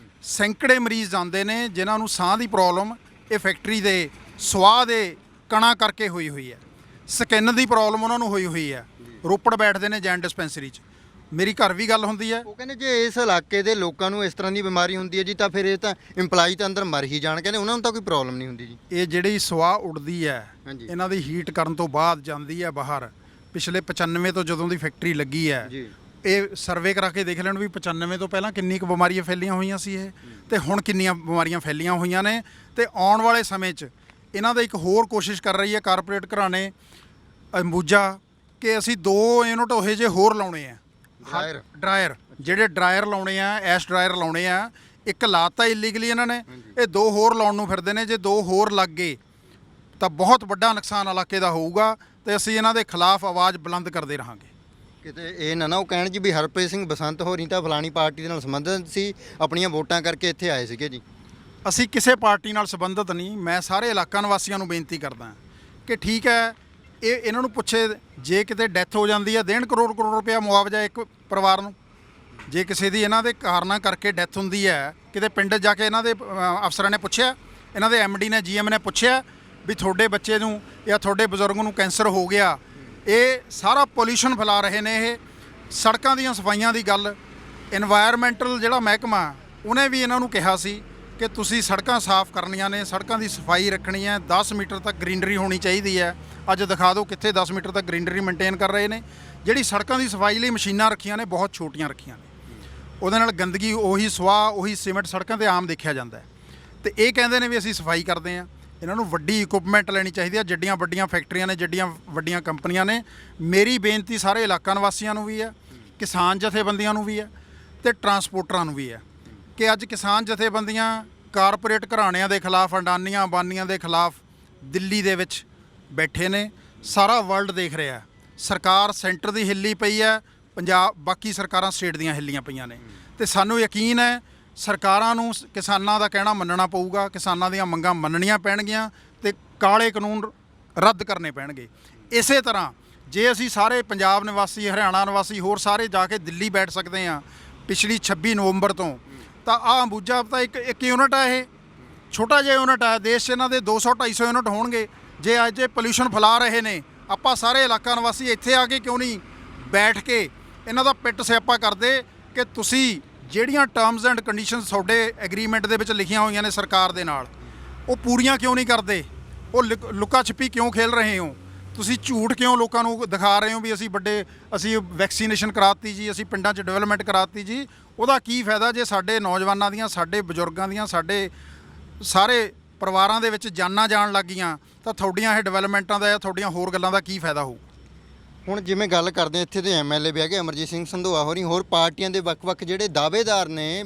ਸੈਂਕੜੇ ਮਰੀਜ਼ ਜਾਂਦੇ ਨੇ ਜਿਨ੍ਹਾਂ ਨੂੰ ਸਾਹ ਦੀ ਪ੍ਰੋਬਲਮ ਇਹ ਫੈਕਟਰੀ ਦੇ ਸਵਾਹ ਦੇ ਕਣਾ ਕਰਕੇ ਹੋਈ ਹੈ। ਸਕਿਨ ਦੀ ਪ੍ਰੋਬਲਮ ਉਹਨਾਂ ਨੂੰ ਹੋਈ ਹੈ। ਰੋਪੜ ਬੈਠਦੇ ਨੇ ਜੈਨ ਡਿਸਪੈਂਸਰੀ 'ਚ। ਮੇਰੀ ਘਰ ਵੀ ਗੱਲ ਹੁੰਦੀ ਹੈ। ਉਹ ਕਹਿੰਦੇ ਜੇ ਇਸ ਇਲਾਕੇ ਦੇ ਲੋਕਾਂ ਨੂੰ ਇਸ ਤਰ੍ਹਾਂ ਦੀ ਬਿਮਾਰੀ ਹੁੰਦੀ ਹੈ ਜੀ ਤਾਂ ਫਿਰ ਇਹ ਤਾਂ ਇੰਪਲਾਈ ਤਾਂ ਅੰਦਰ ਮਰ ਹੀ ਜਾਣ। ਕਹਿੰਦੇ ਉਹਨਾਂ ਨੂੰ ਤਾਂ ਕੋਈ ਪ੍ਰੋਬਲਮ ਨਹੀਂ ਹੁੰਦੀ ਜੀ। ਇਹ ਜਿਹੜੀ ਸਵਾਹ ਉੱਡਦੀ ਹੈ, ਇਹਨਾਂ ਦੀ ਹੀਟ ਕਰਨ ਤੋਂ ਬਾਅਦ ਜਾਂਦੀ ਹੈ ਬਾਹਰ। ਪਿਛਲੇ 95 ਤੋਂ ਜਦੋਂ ਦੀ ਫੈਕਟਰੀ ਲੱਗੀ ਹੈ, ਇਹ ਸਰਵੇ ਕਰਾ ਕੇ ਦੇਖ ਲੈਣ ਵੀ 95 ਤੋਂ ਪਹਿਲਾਂ ਕਿੰਨੀ ਕੁ ਬਿਮਾਰੀਆਂ ਫੈਲੀਆਂ ਹੋਈਆਂ ਸੀ ਇਹ, ਤੇ ਹੁਣ ਕਿੰਨੀਆਂ ਬਿਮਾਰੀਆਂ ਫੈਲੀਆਂ ਹੋਈਆਂ ਨੇ। ਤੇ ਆਉਣ ਵਾਲੇ ਸਮੇਂ 'ਚ ਇਹਨਾਂ ਦਾ ਇੱਕ ਹੋਰ ਕੋਸ਼ਿਸ਼ ਕਰ ਰਹੀ ਹੈ ਕਾਰਪੋਰੇਟ ਘਰਾਣੇ ਅੰਬੂਜਾ ਕਿ ਅਸੀਂ 2 ਯੂਨਿਟ ਉਹੇ ਜਿਹੇ ਹੋਰ ਲਾਉਣੇ ਆ। ਡਰਾਇਰ ਜਿਹੜੇ ਡਰਾਇਰ ਲਾਉਣੇ ਆ, ਐਸ਼ ਡਰਾਇਰ ਲਾਉਣੇ ਆ। ਇੱਕ ਲਾਤਾ ਇਲੀਗਲੀ ਇਹਨਾਂ ਨੇ, ਇਹ 2 ਹੋਰ ਲਾਉਣ ਨੂੰ ਫਿਰਦੇ ਨੇ। ਜੇ 2 ਹੋਰ ਲੱਗ ਗਏ ਤਾਂ ਬਹੁਤ ਵੱਡਾ ਨੁਕਸਾਨ ਇਲਾਕੇ ਦਾ ਹੋਊਗਾ, ਤੇ ਅਸੀਂ ਇਹਨਾਂ ਦੇ ਖਿਲਾਫ ਆਵਾਜ਼ ਬੁਲੰਦ ਕਰਦੇ ਰਹਾਂਗੇ। ਕਿਤੇ ਇਹ ਨਾ ਉਹ ਕਹਿਣ ਜੀ ਵੀ ਹਰਪ੍ਰੀਤ ਸਿੰਘ ਬਸੰਤ ਹੋਰੀ ਤਾਂ ਫਲਾਣੀ ਪਾਰਟੀ ਦੇ ਨਾਲ ਸੰਬੰਧਿਤ ਸੀ, ਆਪਣੀਆਂ ਵੋਟਾਂ ਕਰਕੇ ਇੱਥੇ ਆਏ ਸੀਗੇ ਜੀ। ਅਸੀਂ ਕਿਸੇ ਪਾਰਟੀ ਨਾਲ ਸੰਬੰਧਿਤ ਨਹੀਂ। ਮੈਂ ਸਾਰੇ ਇਲਾਕਾ ਨਿਵਾਸੀਆਂ ਨੂੰ ਬੇਨਤੀ ਕਰਦਾ ਕਿ ਠੀਕ ਹੈ, ਇਹਨਾਂ ਨੂੰ ਪੁੱਛੇ ਜੇ ਕਿਤੇ ਡੈਥ ਹੋ ਜਾਂਦੀ ਹੈ, ਦੇਣ ਕਰੋੜ ਰੁਪਇਆ ਮੁਆਵਜ਼ਾ ਇੱਕ ਪਰਿਵਾਰ ਨੂੰ। ਜੇ ਕਿਸੇ ਦੀ ਇਹਨਾਂ ਦੇ ਕਾਰਨਾਂ ਕਰਕੇ ਡੈਥ ਹੁੰਦੀ ਹੈ, ਕਿਤੇ ਪਿੰਡ ਜਾ ਕੇ ਇਹਨਾਂ ਦੇ ਅਫਸਰਾਂ ਨੇ ਪੁੱਛਿਆ, ਇਹਨਾਂ ਦੇ MD ਨੇ, GM ਨੇ ਪੁੱਛਿਆ ਵੀ ਤੁਹਾਡੇ ਬੱਚੇ ਨੂੰ ਜਾਂ ਤੁਹਾਡੇ ਬਜ਼ੁਰਗ ਨੂੰ ਕੈਂਸਰ ਹੋ ਗਿਆ? ਇਹ ਸਾਰਾ ਪੋਲਿਊਸ਼ਨ ਫੈਲਾ ਰਹੇ ਨੇ। ਇਹ ਸੜਕਾਂ ਦੀਆਂ ਸਫਾਈਆਂ ਦੀ ਗੱਲ, ਇਨਵਾਇਰਮੈਂਟਲ ਜਿਹੜਾ ਮਹਿਕਮਾ, ਉਹਨੇ ਵੀ ਇਹਨਾਂ ਨੂੰ ਕਿਹਾ ਸੀ ਕਿ ਤੁਸੀਂ ਸੜਕਾਂ ਸਾਫ਼ ਕਰਨੀਆਂ ਨੇ, ਸੜਕਾਂ ਦੀ ਸਫਾਈ ਰੱਖਣੀ ਹੈ, 10 ਮੀਟਰ ਤੱਕ ਗ੍ਰੀਨਰੀ ਹੋਣੀ ਚਾਹੀਦੀ ਹੈ। ਅੱਜ ਦਿਖਾ ਦਿਓ ਕਿੱਥੇ 10 ਮੀਟਰ ਤੱਕ ਗ੍ਰੀਨਰੀ ਮੇਨਟੇਨ ਕਰ ਰਹੇ ਨੇ। ਜਿਹੜੀ ਸੜਕਾਂ ਦੀ ਸਫਾਈ ਲਈ ਮਸ਼ੀਨਾਂ ਰੱਖੀਆਂ ਨੇ ਬਹੁਤ ਛੋਟੀਆਂ ਰੱਖੀਆਂ ਨੇ, ਉਹਦੇ ਨਾਲ ਗੰਦਗੀ ਉਹੀ ਸਵਾਹ ਉਹੀ ਸੀਮੈਂਟ ਸੜਕਾਂ ਤੇ ਆਮ ਦੇਖਿਆ ਜਾਂਦਾ ਹੈ। ਤੇ ਇਹ ਕਹਿੰਦੇ ਨੇ ਵੀ ਅਸੀਂ ਸਫਾਈ ਕਰਦੇ ਹਾਂ। ਇਹਨਾਂ ਨੂੰ ਵੱਡੀ ਇਕੁਇਪਮੈਂਟ ਲੈਣੀ ਚਾਹੀਦੀ ਹੈ। ਜਿੱਡੀਆਂ ਵੱਡੀਆਂ ਫੈਕਟਰੀਆਂ ਨੇ, ਜਿੱਡੀਆਂ ਵੱਡੀਆਂ ਕੰਪਨੀਆਂ ਨੇ। ਮੇਰੀ ਬੇਨਤੀ ਸਾਰੇ ਇਲਾਕਾ ਨਿਵਾਸੀਆਂ ਨੂੰ ਵੀ ਹੈ, ਕਿਸਾਨ ਜਥੇਬੰਦੀਆਂ ਨੂੰ ਵੀ ਹੈ ਤੇ ਟਰਾਂਸਪੋਰਟਰਾਂ ਨੂੰ ਵੀ ਹੈ ਕਿ ਅੱਜ ਕਿਸਾਨ ਜਥੇਬੰਦੀਆਂ ਕਾਰਪੋਰੇਟ ਘਰਾਣਿਆਂ ਦੇ ਖਿਲਾਫ, ਅਡਾਨੀਆਂ ਅੰਬਾਨੀਆਂ ਦੇ ਖਿਲਾਫ ਦਿੱਲੀ ਦੇ ਵਿੱਚ ਬੈਠੇ ਨੇ। ਸਾਰਾ ਵਰਲਡ ਦੇਖ ਰਿਹਾ। ਸਰਕਾਰ ਸੈਂਟਰ ਦੀ ਹਿੱਲੀ ਪਈ ਹੈ, ਪੰਜਾਬ ਬਾਕੀ ਸਰਕਾਰਾਂ ਸਟੇਟ ਦੀਆਂ ਹਿੱਲੀਆਂ ਪਈਆਂ ਨੇ। ਤੇ ਸਾਨੂੰ ਯਕੀਨ ਹੈ ਸਰਕਾਰਾਂ ਨੂੰ ਕਿਸਾਨਾਂ ਦਾ ਕਹਿਣਾ ਮੰਨਣਾ ਪਊਗਾ, ਕਿਸਾਨਾਂ ਦੀਆਂ ਮੰਗਾਂ ਮੰਨਣੀਆਂ ਪੈਣਗੀਆਂ ਤੇ ਕਾਲੇ ਕਾਨੂੰਨ ਰੱਦ ਕਰਨੇ ਪੈਣਗੇ। ਇਸੇ ਤਰ੍ਹਾਂ ਜੇ ਅਸੀਂ ਸਾਰੇ ਪੰਜਾਬ ਨਿਵਾਸੀ, ਹਰਿਆਣਾ ਨਿਵਾਸੀ, ਹੋਰ ਸਾਰੇ ਜਾ ਕੇ ਦਿੱਲੀ ਬੈਠ ਸਕਦੇ ਹਾਂ ਪਿਛਲੀ 26 ਨਵੰਬਰ ਤੋਂ, ਤਾਂ ਆਹ ਅੰਬੂਜਾ ਤਾਂ ਇੱਕ ਯੂਨਿਟ ਹੈ। ਇਹ ਛੋਟਾ ਜਿਹਾ ਯੂਨਿਟ ਹੈ। ਦੇਸ਼ 'ਚ ਇਹਨਾਂ ਦੇ 200-250 ਯੂਨਿਟ ਹੋਣਗੇ। ਜੇ ਅੱਜ ਇਹ ਪੋਲਿਊਸ਼ਨ ਫੈਲਾ ਰਹੇ ਨੇ, ਆਪਾਂ ਸਾਰੇ ਇਲਾਕਾ ਨਿਵਾਸੀ ਇੱਥੇ ਆ ਕੇ ਕਿਉਂ ਨਹੀਂ ਬੈਠ ਕੇ ਇਹਨਾਂ ਦਾ ਪਿੱਟ ਸਿਆਪਾ ਕਰਦੇ ਕਿ ਤੁਸੀਂ ਜਿਹੜੀਆਂ ਟਰਮਸ ਐਂਡ ਕੰਡੀਸ਼ਨਸ ਤੁਹਾਡੇ ਐਗਰੀਮੈਂਟ ਦੇ ਵਿੱਚ ਲਿਖੀਆਂ ਹੋਈਆਂ ਨੇ ਸਰਕਾਰ ਦੇ ਨਾਲ, ਉਹ ਪੂਰੀਆਂ ਕਿਉਂ ਨਹੀਂ ਕਰਦੇ? ਉਹ ਲੁਕਾ ਛਿਪੀ ਕਿਉਂ ਖੇਲ ਰਹੇ ਹੋ? ਤੁਸੀਂ ਝੂਠ ਕਿਉਂ ਲੋਕਾਂ ਨੂੰ ਦਿਖਾ ਰਹੇ ਹੋ ਵੀ ਅਸੀਂ ਵੈਕਸੀਨੇਸ਼ਨ ਕਰਾਤੀ ਜੀ, ਅਸੀਂ ਪਿੰਡਾਂ 'ਚ ਡਿਵੈਲਪਮੈਂਟ ਕਰਾਤੀ ਜੀ? ਉਹਦਾ ਕੀ ਫਾਇਦਾ ਜੇ ਸਾਡੇ ਨੌਜਵਾਨਾਂ ਦੀਆਂ, ਸਾਡੇ ਬਜ਼ੁਰਗਾਂ ਦੀਆਂ, ਸਾਡੇ ਸਾਰੇ ਪਰਿਵਾਰਾਂ ਦੇ ਵਿੱਚ ਜਾਨਾਂ ਜਾਣ ਲੱਗ ਗਈਆਂ ਤਾਂ ਤੁਹਾਡੀਆਂ ਇਹ ਡਿਵੈਲਪਮੈਂਟਾਂ ਦਾ ਜਾਂ ਤੁਹਾਡੀਆਂ ਹੋਰ ਗੱਲਾਂ ਦਾ ਕੀ ਫਾਇਦਾ ਹੋਊ? ਹੁਣ ਜਿਵੇਂ ਗੱਲ ਕਰਦੇ ਹਾਂ, ਇੱਥੇ ਦੇ ਐਮਐਲਏ ਵੀ ਹੈਗੇ, ਅਮਰਜੀਤ ਸਿੰਘ ਸੰਧੋਆ ਹੋਰੀ, ਹੋਰ ਪਾਰਟੀਆਂ ਦੇ ਵੱਖ-ਵੱਖ ਜਿਹੜੇ ਦਾਅਵੇਦਾਰ ਨੇ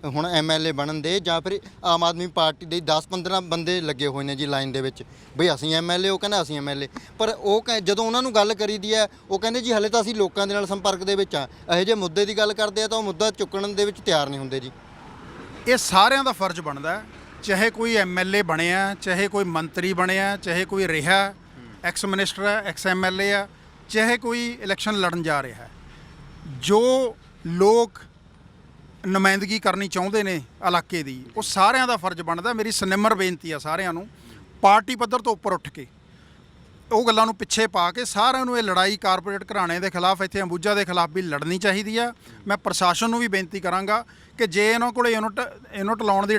ਹੁਣ ਐਮਐਲਏ ਬਣਨ ਦੇ, ਜਾਂ ਫਿਰ ਆਮ ਆਦਮੀ ਪਾਰਟੀ ਦੇ 10-15 ਬੰਦੇ ਲੱਗੇ ਹੋਏ ਨੇ ਜੀ ਲਾਈਨ ਦੇ ਵਿੱਚ ਬਈ ਅਸੀਂ ਐਮਐਲਏ, ਉਹ ਕਹਿੰਦਾ ਅਸੀਂ ਐਮਐਲਏ। ਪਰ ਉਹ ਜਦੋਂ ਉਹਨਾਂ ਨੂੰ ਗੱਲ ਕਰੀਦੀ ਹੈ ਉਹ ਕਹਿੰਦੇ ਜੀ ਹਲੇ ਤਾਂ ਅਸੀਂ ਲੋਕਾਂ ਦੇ ਨਾਲ ਸੰਪਰਕ ਦੇ ਵਿੱਚ ਆ। ਇਹੋ ਜਿਹੇ ਮੁੱਦੇ ਦੀ ਗੱਲ ਕਰਦੇ ਆ ਤਾਂ ਉਹ ਮੁੱਦਾ ਚੁੱਕਣ ਦੇ ਵਿੱਚ ਤਿਆਰ ਨਹੀਂ ਹੁੰਦੇ ਜੀ। ਇਹ ਸਾਰਿਆਂ ਦਾ ਫਰਜ਼ ਬਣਦਾ, ਚਾਹੇ ਕੋਈ ਐਮਐਲਏ ਬਣਿਆ, ਚਾਹੇ ਕੋਈ ਮੰਤਰੀ ਬਣਿਆ, ਚਾਹੇ ਕੋਈ ਰਿਹਾ ਐਕਸ ਮਿਨਿਸਟਰ ਹੈ, ਐਕਸ ਐਮਐਲਏ ਆ, ਚਾਹੇ ਕੋਈ ਇਲੈਕਸ਼ਨ ਲੜਨ ਜਾ ਰਿਹਾ ਹੈ। ਜੋ ਲੋਕ ਨੁਮਾਇੰਦਗੀ ਕਰਨੀ ਚਾਹੁੰਦੇ ਨੇ ਇਲਾਕੇ ਦੀ, ਉਹ ਸਾਰਿਆਂ ਦਾ ਫਰਜ਼ ਬਣਦਾ। ਮੇਰੀ ਸਨਿਮਰ ਬੇਨਤੀ ਆ ਸਾਰਿਆਂ ਨੂੰ, ਪਾਰਟੀ ਪੱਧਰ ਤੋਂ ਉੱਪਰ ਉੱਠ ਕੇ ਉਹ ਗੱਲਾਂ ਨੂੰ ਪਿੱਛੇ ਪਾ ਕੇ ਸਾਰਿਆਂ ਨੂੰ ਇਹ ਲੜਾਈ ਕਾਰਪੋਰੇਟ ਘਰਾਣੇ ਦੇ ਖਿਲਾਫ, ਇੱਥੇ ਅੰਬੂਜਾ ਦੇ ਖਿਲਾਫ ਵੀ ਲੜਨੀ ਚਾਹੀਦੀ ਆ। ਮੈਂ ਪ੍ਰਸ਼ਾਸਨ ਨੂੰ ਵੀ ਬੇਨਤੀ ਕਰਾਂਗਾ ਕਿ ਜੇ ਇਹਨਾਂ ਕੋਲ ਯੂਨਿਟ ਲਾਉਣ ਦੀ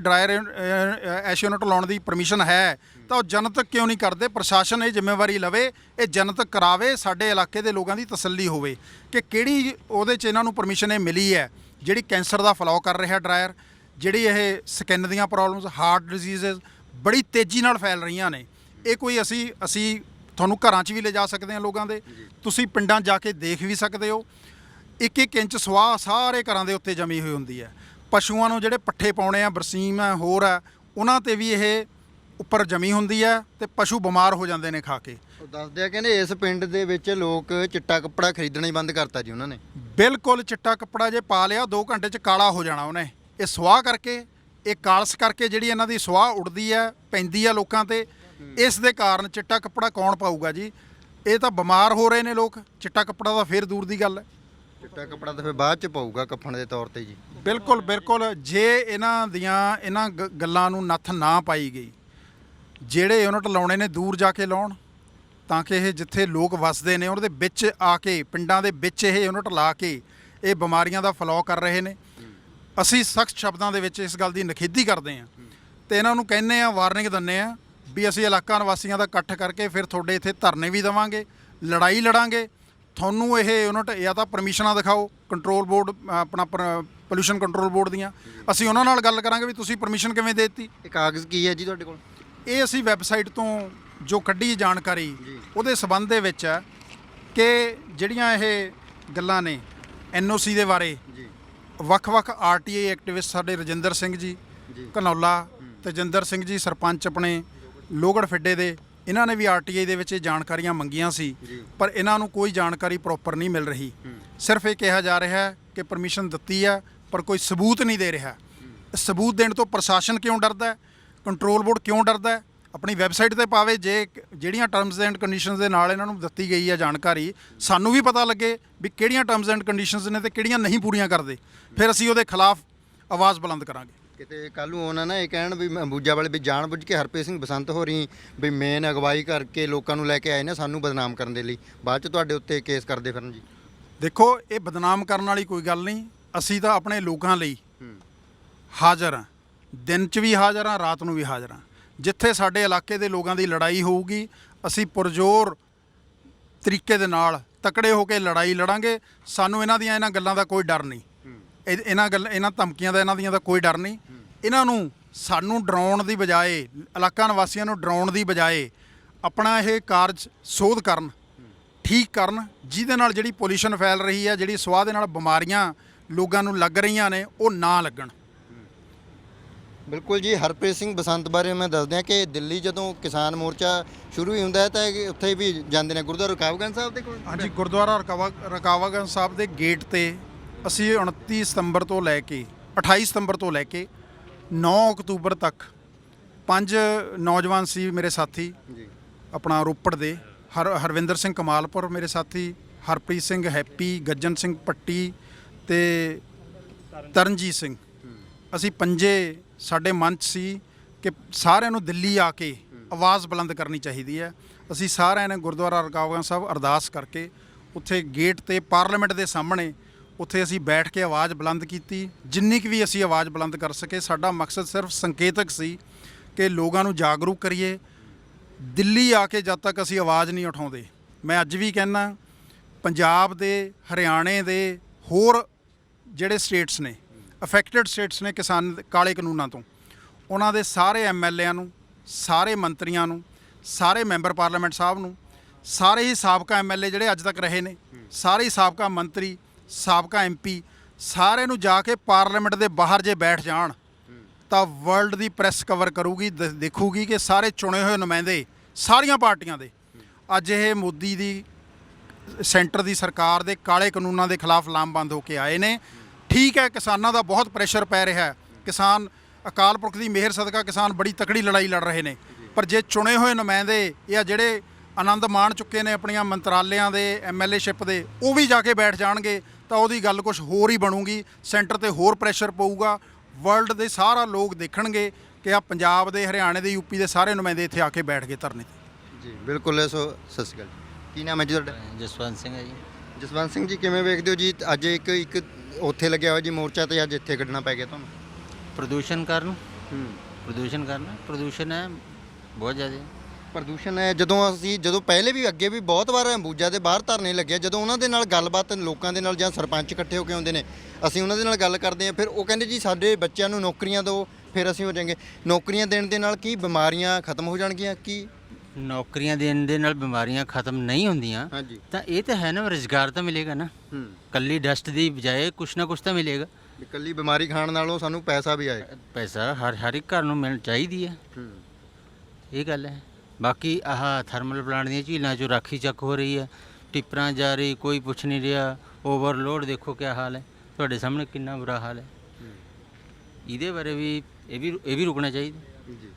ਐਸ਼ ਯੂਨਿਟ ਲਾਉਣ ਦੀ ਪਰਮਿਸ਼ਨ ਹੈ ਤਾਂ ਉਹ ਜਨਤਕ ਕਿਉਂ ਨਹੀਂ ਕਰਦੇ? ਪ੍ਰਸ਼ਾਸਨ ਇਹ ਜ਼ਿੰਮੇਵਾਰੀ ਲਵੇ, ਇਹ ਜਨਤਕ ਕਰਾਵੇ, ਸਾਡੇ ਇਲਾਕੇ ਦੇ ਲੋਕਾਂ ਦੀ ਤਸੱਲੀ ਹੋਵੇ ਕਿ ਕਿਹੜੀ ਉਹਦੇ 'ਚ ਇਹਨਾਂ ਨੂੰ ਪਰਮਿਸ਼ਨ ਇਹ ਮਿਲੀ ਹੈ। ਜਿਹੜੀ ਕੈਂਸਰ ਦਾ ਫੈਲਾਅ ਕਰ ਰਿਹਾ ਡਰਾਇਰ, ਜਿਹੜੀ ਇਹ ਸਕਿਨ ਦੀਆਂ ਪ੍ਰੋਬਲਮਸ, ਹਾਰਟ ਡਿਜ਼ੀਜ਼ਸ ਬੜੀ ਤੇਜ਼ੀ ਨਾਲ ਫੈਲ ਰਹੀਆਂ ਨੇ। ਇਹ ਕੋਈ ਅਸੀਂ ਤੁਹਾਨੂੰ ਘਰਾਂ 'ਚ ਵੀ ਲੈ ਜਾ ਸਕਦੇ ਹਾਂ ਲੋਕਾਂ ਦੇ, ਤੁਸੀਂ ਪਿੰਡਾਂ ਜਾ ਕੇ ਦੇਖ ਵੀ ਸਕਦੇ ਹੋ। 1-1 ਇੰਚ ਸਵਾਹ ਸਾਰੇ ਘਰਾਂ ਦੇ ਉੱਤੇ ਜਮੀ ਹੋਈ ਹੁੰਦੀ ਹੈ। ਪਸ਼ੂਆਂ ਨੂੰ ਜਿਹੜੇ ਪੱਠੇ ਪਾਉਣੇ ਆ, ਬਰਸੀਮ ਹੈ, ਹੋਰ ਹੈ, ਉਹਨਾਂ 'ਤੇ ਵੀ ਇਹ ਉੱਪਰ ਜਮੀ ਹੁੰਦੀ ਹੈ ਤੇ ਪਸ਼ੂ ਬਿਮਾਰ ਹੋ ਜਾਂਦੇ ਨੇ ਖਾ ਕੇ। ਉਹ ਦੱਸਦੇ ਆ ਕਹਿੰਦੇ ਇਸ ਪਿੰਡ ਦੇ ਵਿੱਚ ਲੋਕ ਚਿੱਟਾ ਕੱਪੜਾ ਖਰੀਦਣਾ ਹੀ ਬੰਦ ਕਰਤਾ ਜੀ ਉਹਨਾਂ ਨੇ। ਬਿਲਕੁਲ, ਚਿੱਟਾ ਕੱਪੜਾ ਜੇ ਪਾ ਲਿਆ 2 ਘੰਟੇ 'ਚ ਕਾਲਾ ਹੋ ਜਾਣਾ ਉਹਨੇ। ਇਹ ਸਵਾਹ ਕਰਕੇ, ਇਹ ਕਾਲਸ ਕਰਕੇ ਜਿਹੜੀ ਇਹਨਾਂ ਦੀ ਸਵਾਹ ਉੱਡਦੀ ਹੈ, ਪੈਂਦੀ ਆ ਲੋਕਾਂ ਤੇ। ਇਸ ਦੇ ਕਾਰਨ ਚਿੱਟਾ ਕੱਪੜਾ ਕੌਣ ਪਾਊਗਾ ਜੀ? ਇਹ ਤਾਂ ਬਿਮਾਰ ਹੋ ਰਹੇ ਨੇ ਲੋਕ। ਚਿੱਟਾ ਕੱਪੜਾ ਤਾਂ ਫਿਰ ਦੂਰ ਦੀ ਗੱਲ ਹੈ। ਚਿੱਟਾ ਕੱਪੜਾ ਤਾਂ ਫਿਰ ਬਾਅਦ 'ਚ ਪਾਊਗਾ ਕੱਫਣ ਦੇ ਤੌਰ 'ਤੇ ਜੀ। ਬਿਲਕੁਲ। ਜੇ ਇਹਨਾਂ ਗੱਲਾਂ ਨੂੰ ਨੱਥ ਨਾ ਪਾਈ ਗਈ, ਜਿਹੜੇ ਯੂਨਿਟ ਲਾਉਣੇ ਨੇ ਦੂਰ ਜਾ ਕੇ ਲਾਉਣ, ਤਾਂ ਕਿ ਇਹ ਜਿੱਥੇ ਲੋਕ ਵੱਸਦੇ ਨੇ ਉਹਦੇ ਵਿੱਚ ਆ ਕੇ, ਪਿੰਡਾਂ ਦੇ ਵਿੱਚ ਇਹ ਯੂਨਿਟ ਲਾ ਕੇ ਇਹ ਬਿਮਾਰੀਆਂ ਦਾ ਫੈਲਾਅ ਕਰ ਰਹੇ ਨੇ। ਅਸੀਂ ਸਖਤ ਸ਼ਬਦਾਂ ਦੇ ਵਿੱਚ ਇਸ ਗੱਲ ਦੀ ਨਿਖੇਧੀ ਕਰਦੇ ਹਾਂ ਤੇ ਇਹਨਾਂ ਨੂੰ ਕਹਿੰਦੇ ਆ, ਵਾਰਨਿੰਗ ਦਿੰਦੇ ਆ ਵੀ ਅਸੀਂ ਇਲਾਕਾ ਨਿਵਾਸੀਆਂ ਦਾ ਇਕੱਠ ਕਰਕੇ ਫਿਰ ਤੁਹਾਡੇ ਇੱਥੇ ਧਰਨੇ ਵੀ ਦੇਵਾਂਗੇ, ਲੜਾਈ ਲੜਾਂਗੇ। ਤੁਹਾਨੂੰ ਇਹ ਯੂਨਿਟ ਜਾਂ ਤਾਂ ਪਰਮਿਸ਼ਨਾਂ ਦਿਖਾਓ ਕੰਟਰੋਲ ਬੋਰਡ, ਆਪਣਾ ਪੋਲਿਊਸ਼ਨ ਕੰਟਰੋਲ ਬੋਰਡ ਦੀਆਂ, ਅਸੀਂ ਉਹਨਾਂ ਨਾਲ ਗੱਲ ਕਰਾਂਗੇ ਵੀ ਤੁਸੀਂ ਪਰਮਿਸ਼ਨ ਕਿਵੇਂ ਦੇ ਦਿੱਤੀ। ਇਹ ਕਾਗਜ਼ ਕੀ ਹੈ ਜੀ ਤੁਹਾਡੇ ਕੋਲ? ਇਹ ਅਸੀਂ ਵੈਬਸਾਈਟ ਤੋਂ ਜੋ ਕੱਢੀ ਜਾਣਕਾਰੀ ਉਹਦੇ ਸਬੰਧ ਦੇ ਵਿੱਚ ਹੈ ਕਿ ਜਿਹੜੀਆਂ ਇਹ ਗੱਲਾਂ ਨੇ NOC ਦੇ ਬਾਰੇ, ਵੱਖ-ਵੱਖ RTI ਐਕਟਿਵਿਸਟ ਸਾਡੇ ਰਜਿੰਦਰ ਸਿੰਘ ਜੀ ਘਨੌਲਾ, ਤੇਜਿੰਦਰ ਸਿੰਘ ਜੀ ਸਰਪੰਚ ਆਪਣੇ ਲੋਹਗੜ੍ਹ ਫਿੱਡੇ ਦੇ, ਇਹਨਾਂ ਨੇ ਵੀ RTI ਦੇ ਵਿੱਚ ਇਹ ਜਾਣਕਾਰੀਆਂ ਮੰਗੀਆਂ ਸੀ, ਪਰ ਇਹਨਾਂ ਨੂੰ ਕੋਈ ਜਾਣਕਾਰੀ ਪ੍ਰੋਪਰ ਨਹੀਂ ਮਿਲ ਰਹੀ। ਸਿਰਫ ਇਹ ਕਿਹਾ ਜਾ ਰਿਹਾ ਹੈ ਕਿ ਪਰਮਿਸ਼ਨ ਦਿੱਤੀ ਹੈ, ਪਰ ਕੋਈ ਸਬੂਤ ਨਹੀਂ ਦੇ ਰਿਹਾ। ਸਬੂਤ ਦੇਣ ਤੋਂ ਪ੍ਰਸ਼ਾਸਨ ਕਿਉਂ ਡਰਦਾ ਹੈ? ਕੰਟਰੋਲ ਬੋਰਡ ਕਿਉਂ ਡਰਦਾ ਹੈ? ਆਪਣੀ ਵੈਬਸਾਈਟ ਤੇ ਪਾਵੇ, ਜਿਹੜੀਆਂ ਟਰਮਸ ਐਂਡ ਕੰਡੀਸ਼ਨਸ ਦੇ ਨਾਲ ਇਹਨਾਂ ਨੂੰ ਦਿੱਤੀ ਗਈ ਹੈ ਜਾਣਕਾਰੀ, ਸਾਨੂੰ ਵੀ ਪਤਾ ਲੱਗੇ ਵੀ ਕਿਹੜੀਆਂ ਟਰਮਸ ਐਂਡ ਕੰਡੀਸ਼ਨਸ ਨੇ ਤੇ ਕਿਹੜੀਆਂ ਨਹੀਂ ਪੂਰੀਆਂ ਕਰਦੇ, ਫਿਰ ਅਸੀਂ ਉਹਦੇ ਖਿਲਾਫ ਆਵਾਜ਼ ਬੁਲੰਦ ਕਰਾਂਗੇ। ਕਿਤੇ ਕੱਲ੍ਹ ਨੂੰ ਉਹਨਾਂ ਨੇ ਇਹ ਕਹਿਣ ਵੀ ਅੰਬੂਜਾ ਵਾਲੇ ਵੀ ਜਾਣ ਬੁੱਝ ਕੇ ਹਰਪ੍ਰੀਤ ਸਿੰਘ ਬਸੰਤ ਹੋਰੀ ਵੀ ਮੇਨ ਅਗਵਾਈ ਕਰਕੇ ਲੋਕਾਂ ਨੂੰ ਲੈ ਕੇ ਆਏ ਨੇ ਸਾਨੂੰ ਬਦਨਾਮ ਕਰਨ ਦੇ ਲਈ, ਬਾਅਦ 'ਚ ਤੁਹਾਡੇ ਉੱਤੇ ਕੇਸ ਕਰਦੇ ਫਿਰਨ ਜੀ। ਦੇਖੋ, ਇਹ ਬਦਨਾਮ ਕਰਨ ਵਾਲੀ ਕੋਈ ਗੱਲ ਨਹੀਂ। ਅਸੀਂ ਤਾਂ ਆਪਣੇ ਲੋਕਾਂ ਲਈ ਹਾਜ਼ਰ ਹਾਂ। ਦਿਨ 'ਚ ਵੀ ਹਾਜ਼ਰ ਹਾਂ, ਰਾਤ ਨੂੰ ਵੀ ਹਾਜ਼ਰ ਹਾਂ। ਜਿੱਥੇ ਸਾਡੇ ਇਲਾਕੇ ਦੇ ਲੋਕਾਂ ਦੀ ਲੜਾਈ ਹੋਊਗੀ ਅਸੀਂ ਪੁਰਜ਼ੋਰ ਤਰੀਕੇ ਦੇ ਨਾਲ ਤਕੜੇ ਹੋ ਕੇ ਲੜਾਈ ਲੜਾਂਗੇ। ਸਾਨੂੰ ਇਹਨਾਂ ਗੱਲਾਂ ਦਾ ਕੋਈ ਡਰ ਨਹੀਂ, ਇਹਨਾਂ ਧਮਕੀਆਂ ਦਾ ਇਹਨਾਂ ਦੀਆਂ ਦਾ ਕੋਈ ਡਰ ਨਹੀਂ। ਇਹਨਾਂ ਨੂੰ ਸਾਨੂੰ ਡਰਾਉਣ ਦੀ ਬਜਾਏ, ਇਲਾਕਾ ਨਿਵਾਸੀਆਂ ਨੂੰ ਡਰਾਉਣ ਦੀ ਬਜਾਏ ਆਪਣਾ ਇਹ ਕਾਰਜ ਸੋਧ ਕਰਨ, ਠੀਕ ਕਰਨ, ਜਿਹਦੇ ਨਾਲ ਜਿਹੜੀ ਪੋਲਿਊਸ਼ਨ ਫੈਲ ਰਹੀ ਹੈ, ਜਿਹੜੀ ਸਵਾਹ ਦੇ ਨਾਲ ਬਿਮਾਰੀਆਂ ਲੋਕਾਂ ਨੂੰ ਲੱਗ ਰਹੀਆਂ ਨੇ, ਉਹ ਨਾ ਲੱਗਣ। ਬਿਲਕੁਲ ਜੀ। ਹਰਪ੍ਰੀਤ ਸਿੰਘ ਬਸੰਤ ਬਾਰੇ ਮੈਂ ਦੱਸ ਦਿਆਂ ਕਿ ਦਿੱਲੀ ਜਦੋਂ ਕਿਸਾਨ ਮੋਰਚਾ ਸ਼ੁਰੂ ਹੀ ਹੁੰਦਾ ਹੈ ਤਾਂ ਉੱਥੇ ਵੀ ਜਾਂਦੇ ਨੇ ਗੁਰਦੁਆਰਾ ਰਕਾਬਗੰਜ ਸਾਹਿਬ ਦੇ ਕੋਲ। ਹਾਂਜੀ, ਗੁਰਦੁਆਰਾ ਰਕਾਬਗੰਜ ਸਾਹਿਬ ਦੇ ਗੇਟ ਤੇ ਅਸੀਂ 29 ਸਤੰਬਰ ਤੋਂ ਲੈ ਕੇ 28 ਸਤੰਬਰ ਤੋਂ ਲੈ ਕੇ 9 ਅਕਤੂਬਰ ਤੱਕ 5 ਨੌਜਵਾਨ ਸੀ ਮੇਰੇ ਸਾਥੀ ਜੀ, ਆਪਣਾ ਰੋਪੜ ਦੇ ਹਰਵਿੰਦਰ ਸਿੰਘ ਕਮਾਲਪੁਰ ਮੇਰੇ ਸਾਥੀ, ਹਰਪ੍ਰੀਤ ਸਿੰਘ ਹੈਪੀ, ਗੱਜਨ ਸਿੰਘ ਪੱਟੀ ਤੇ ਤਰਨਜੀਤ ਸਿੰਘ, ਅਸੀਂ ਪੰਜੇ ਸਾਡੇ ਮਨ 'ਚ ਸੀ ਕਿ ਸਾਰਿਆਂ ਨੂੰ ਦਿੱਲੀ ਆ ਕੇ ਆਵਾਜ਼ ਬੁਲੰਦ ਕਰਨੀ ਚਾਹੀਦੀ ਹੈ। ਅਸੀਂ ਸਾਰਿਆਂ ਨੇ ਗੁਰਦੁਆਰਾ ਰਕਾਬਗੰਜ ਸਾਹਿਬ ਅਰਦਾਸ ਕਰਕੇ ਉੱਥੇ ਗੇਟ ਤੇ ਪਾਰਲੀਮੈਂਟ ਦੇ ਸਾਹਮਣੇ ਉੱਥੇ ਅਸੀਂ ਬੈਠ ਕੇ ਆਵਾਜ਼ ਬੁਲੰਦ ਕੀਤੀ। ਜਿੰਨੀ ਕੁ ਵੀ ਅਸੀਂ ਆਵਾਜ਼ ਬੁਲੰਦ ਕਰ ਸਕੇ। ਸਾਡਾ ਮਕਸਦ ਸਿਰਫ ਸੰਕੇਤਕ ਸੀ ਕਿ ਲੋਕਾਂ ਨੂੰ ਜਾਗਰੂਕ ਕਰੀਏ। ਦਿੱਲੀ ਆ ਕੇ ਜਦ ਤੱਕ ਅਸੀਂ ਆਵਾਜ਼ ਨਹੀਂ ਉਠਾਉਂਦੇ, ਮੈਂ ਅੱਜ ਵੀ ਕਹਿੰਦਾ ਪੰਜਾਬ ਦੇ, ਹਰਿਆਣੇ ਦੇ, ਹੋਰ ਜਿਹੜੇ ਸਟੇਟਸ ਨੇ, ਅਫੈਕਟਡ ਸਟੇਟਸ ਨੇ ਕਿਸਾਨ ਕਾਲੇ ਕਾਨੂੰਨਾਂ ਤੋਂ, ਉਹਨਾਂ ਦੇ ਸਾਰੇ ਐਮਐਲਏਆਂ ਨੂੰ, ਸਾਰੇ ਮੰਤਰੀਆਂ ਨੂੰ, ਸਾਰੇ ਮੈਂਬਰ ਪਾਰਲੀਮੈਂਟ ਸਾਹਿਬ ਨੂੰ, ਸਾਰੇ ਹੀ ਸਾਬਕਾ ਐਮਐਲਏ ਜਿਹੜੇ ਅੱਜ ਤੱਕ ਰਹੇ ਨੇ, ਸਾਰੇ ਹੀ ਸਾਬਕਾ ਮੰਤਰੀ, ਸਾਬਕਾ ਐਮਪੀ, ਸਾਰਿਆਂ ਨੂੰ ਜਾ ਕੇ ਪਾਰਲੀਮੈਂਟ ਦੇ ਬਾਹਰ ਜੇ ਬੈਠ ਜਾਣ ਤਾਂ ਵਰਲਡ ਦੀ ਪ੍ਰੈਸ ਕਵਰ ਕਰੂਗੀ, ਦੇਖੂਗੀ ਕਿ ਸਾਰੇ ਚੁਣੇ ਹੋਏ ਨੁਮਾਇੰਦੇ ਸਾਰੀਆਂ ਪਾਰਟੀਆਂ ਦੇ ਅੱਜ ਇਹ ਮੋਦੀ ਦੀ ਸੈਂਟਰ ਦੀ ਸਰਕਾਰ ਦੇ ਕਾਲੇ ਕਾਨੂੰਨਾਂ ਦੇ ਖਿਲਾਫ ਲਾਮਬੰਦ ਹੋ ਕੇ ਆਏ ਨੇ। ਠੀਕ ਹੈ, ਕਿਸਾਨਾਂ ਦਾ ਬਹੁਤ ਪ੍ਰੈਸ਼ਰ ਪੈ ਰਿਹਾ ਹੈ, ਕਿਸਾਨ ਅਕਾਲ ਪੁਰਖ ਦੀ ਮਿਹਰ ਸਦਕਾ ਕਿਸਾਨ ਬੜੀ ਤਕੜੀ ਲੜਾਈ ਲੜ ਰਹੇ ਨੇ, ਪਰ ਜੇ ਚੁਣੇ ਹੋਏ ਨੁਮਾਇੰਦੇ ਜਾਂ ਜਿਹੜੇ ਆਨੰਦ ਮਾਣ ਚੁੱਕੇ ਨੇ ਆਪਣੀਆਂ ਮੰਤਰਾਲਿਆਂ ਦੇ, ਐਮਐਲਏਸ਼ਿਪ ਦੇ, ਉਹ ਵੀ ਜਾ ਕੇ ਬੈਠ ਜਾਣਗੇ ਤਾਂ ਉਹਦੀ ਗੱਲ ਕੁਝ ਹੋਰ ਹੀ ਬਣੂਗੀ। ਸੈਂਟਰ ਤੇ ਹੋਰ ਪ੍ਰੈਸ਼ਰ ਪਊਗਾ, ਵਰਲਡ ਦੇ ਸਾਰਾ ਲੋਕ ਦੇਖਣਗੇ ਕਿ ਆ ਪੰਜਾਬ ਦੇ, ਹਰਿਆਣੇ ਦੇ, ਯੂਪੀ ਦੇ ਸਾਰੇ ਨੁਮਾਇੰਦੇ ਇੱਥੇ ਆ ਕੇ ਬੈਠ ਗਏ ਧਰਨੇ ਤੇ। ਜੀ ਬਿਲਕੁਲ। ਸੋ ਸਤਿ ਸ਼੍ਰੀ ਅਕਾਲ ਜੀ, ਕੀ ਨਾਮ ਹੈ ਜੀ ਤੁਹਾਡਾ? ਜਸਵੰਤ ਸਿੰਘ ਹੈ ਜੀ। ਜਸਵੰਤ ਸਿੰਘ ਜੀ, ਕਿਵੇਂ ਵੇਖਦੇ ਹੋ ਜੀ ਅੱਜ ਇੱਕ ਉੱਥੇ ਲੱਗਿਆ ਹੋਇਆ ਜੀ ਮੋਰਚਾ ਤੇ ਅੱਜ ਇੱਥੇ ਕੱਢਣਾ ਪੈ ਗਿਆ ਤੁਹਾਨੂੰ? ਪ੍ਰਦੂਸ਼ਣ ਕਾਰਨ ਪ੍ਰਦੂਸ਼ਣ ਹੈ ਬਹੁਤ ਜ਼ਿਆਦਾ। ਪ੍ਰਦੂਸ਼ਣ ਹੈ। ਜਦੋਂ ਪਹਿਲੇ ਵੀ ਅੱਗੇ ਵੀ ਬਹੁਤ ਵਾਰ ਅੰਬੂਜਾ ਦੇ ਬਾਹਰ ਧਰਨੇ ਲੱਗੇ, ਜਦੋਂ ਉਹਨਾਂ ਦੇ ਨਾਲ ਗੱਲਬਾਤ ਲੋਕਾਂ ਦੇ ਨਾਲ ਜਾਂ ਸਰਪੰਚ ਇਕੱਠੇ ਹੋ ਕੇ ਆਉਂਦੇ ਨੇ, ਅਸੀਂ ਉਹਨਾਂ ਦੇ ਨਾਲ ਗੱਲ ਕਰਦੇ ਹਾਂ, ਫਿਰ ਉਹ ਕਹਿੰਦੇ ਜੀ ਸਾਡੇ ਬੱਚਿਆਂ ਨੂੰ ਨੌਕਰੀਆਂ ਦਿਓ, ਫਿਰ ਅਸੀਂ ਹੋ ਜਾਵਾਂਗੇ। ਨੌਕਰੀਆਂ ਦੇਣ ਦੇ ਨਾਲ ਕੀ ਬਿਮਾਰੀਆਂ ਖਤਮ ਹੋ ਜਾਣਗੀਆਂ? ਕੀ ਨੌਕਰੀਆਂ ਦੇਣ ਦੇ ਨਾਲ ਬਿਮਾਰੀਆਂ ਖਤਮ ਨਹੀਂ ਹੁੰਦੀਆਂ? ਹਾਂਜੀ। ਤਾਂ ਇਹ ਤਾਂ ਹੈ ਨਾ, ਰੁਜ਼ਗਾਰ ਤਾਂ ਮਿਲੇਗਾ ਨਾ। ਕੱਲੀ ਡਸਟ ਦੀ ਬਜਾਏ ਕੁਛ ਨਾ ਕੁਛ ਤਾਂ ਮਿਲੇਗਾ। ਇਕੱਲੀ ਬਿਮਾਰੀ ਖਾਣ ਨਾਲੋਂ ਸਾਨੂੰ ਪੈਸਾ ਵੀ ਆਏਗਾ। ਪੈਸਾ ਹਰ ਇੱਕ ਘਰ ਨੂੰ ਮਿਲ ਚਾਹੀਦੀ ਹੈ, ਇਹ ਗੱਲ ਹੈ। ਬਾਕੀ ਆਹ ਥਰਮਲ ਪਲਾਂਟ ਦੀਆਂ ਝੀਲਾਂ 'ਚੋਂ ਰਾਖੀ ਚੱਕ ਹੋ ਰਹੀ ਹੈ, ਟਿੱਪਰਾਂ ਜਾ ਰਹੀ, ਕੋਈ ਪੁੱਛ ਨਹੀਂ ਰਿਹਾ। ਓਵਰਲੋਡ ਦੇਖੋ ਕਿਆ ਹਾਲ ਹੈ, ਤੁਹਾਡੇ ਸਾਹਮਣੇ ਕਿੰਨਾ ਬੁਰਾ ਹਾਲ ਹੈ। ਇਹਦੇ ਬਾਰੇ ਵੀ ਇਹ ਵੀ ਰੁਕਣਾ ਚਾਹੀਦਾ ਜੀ।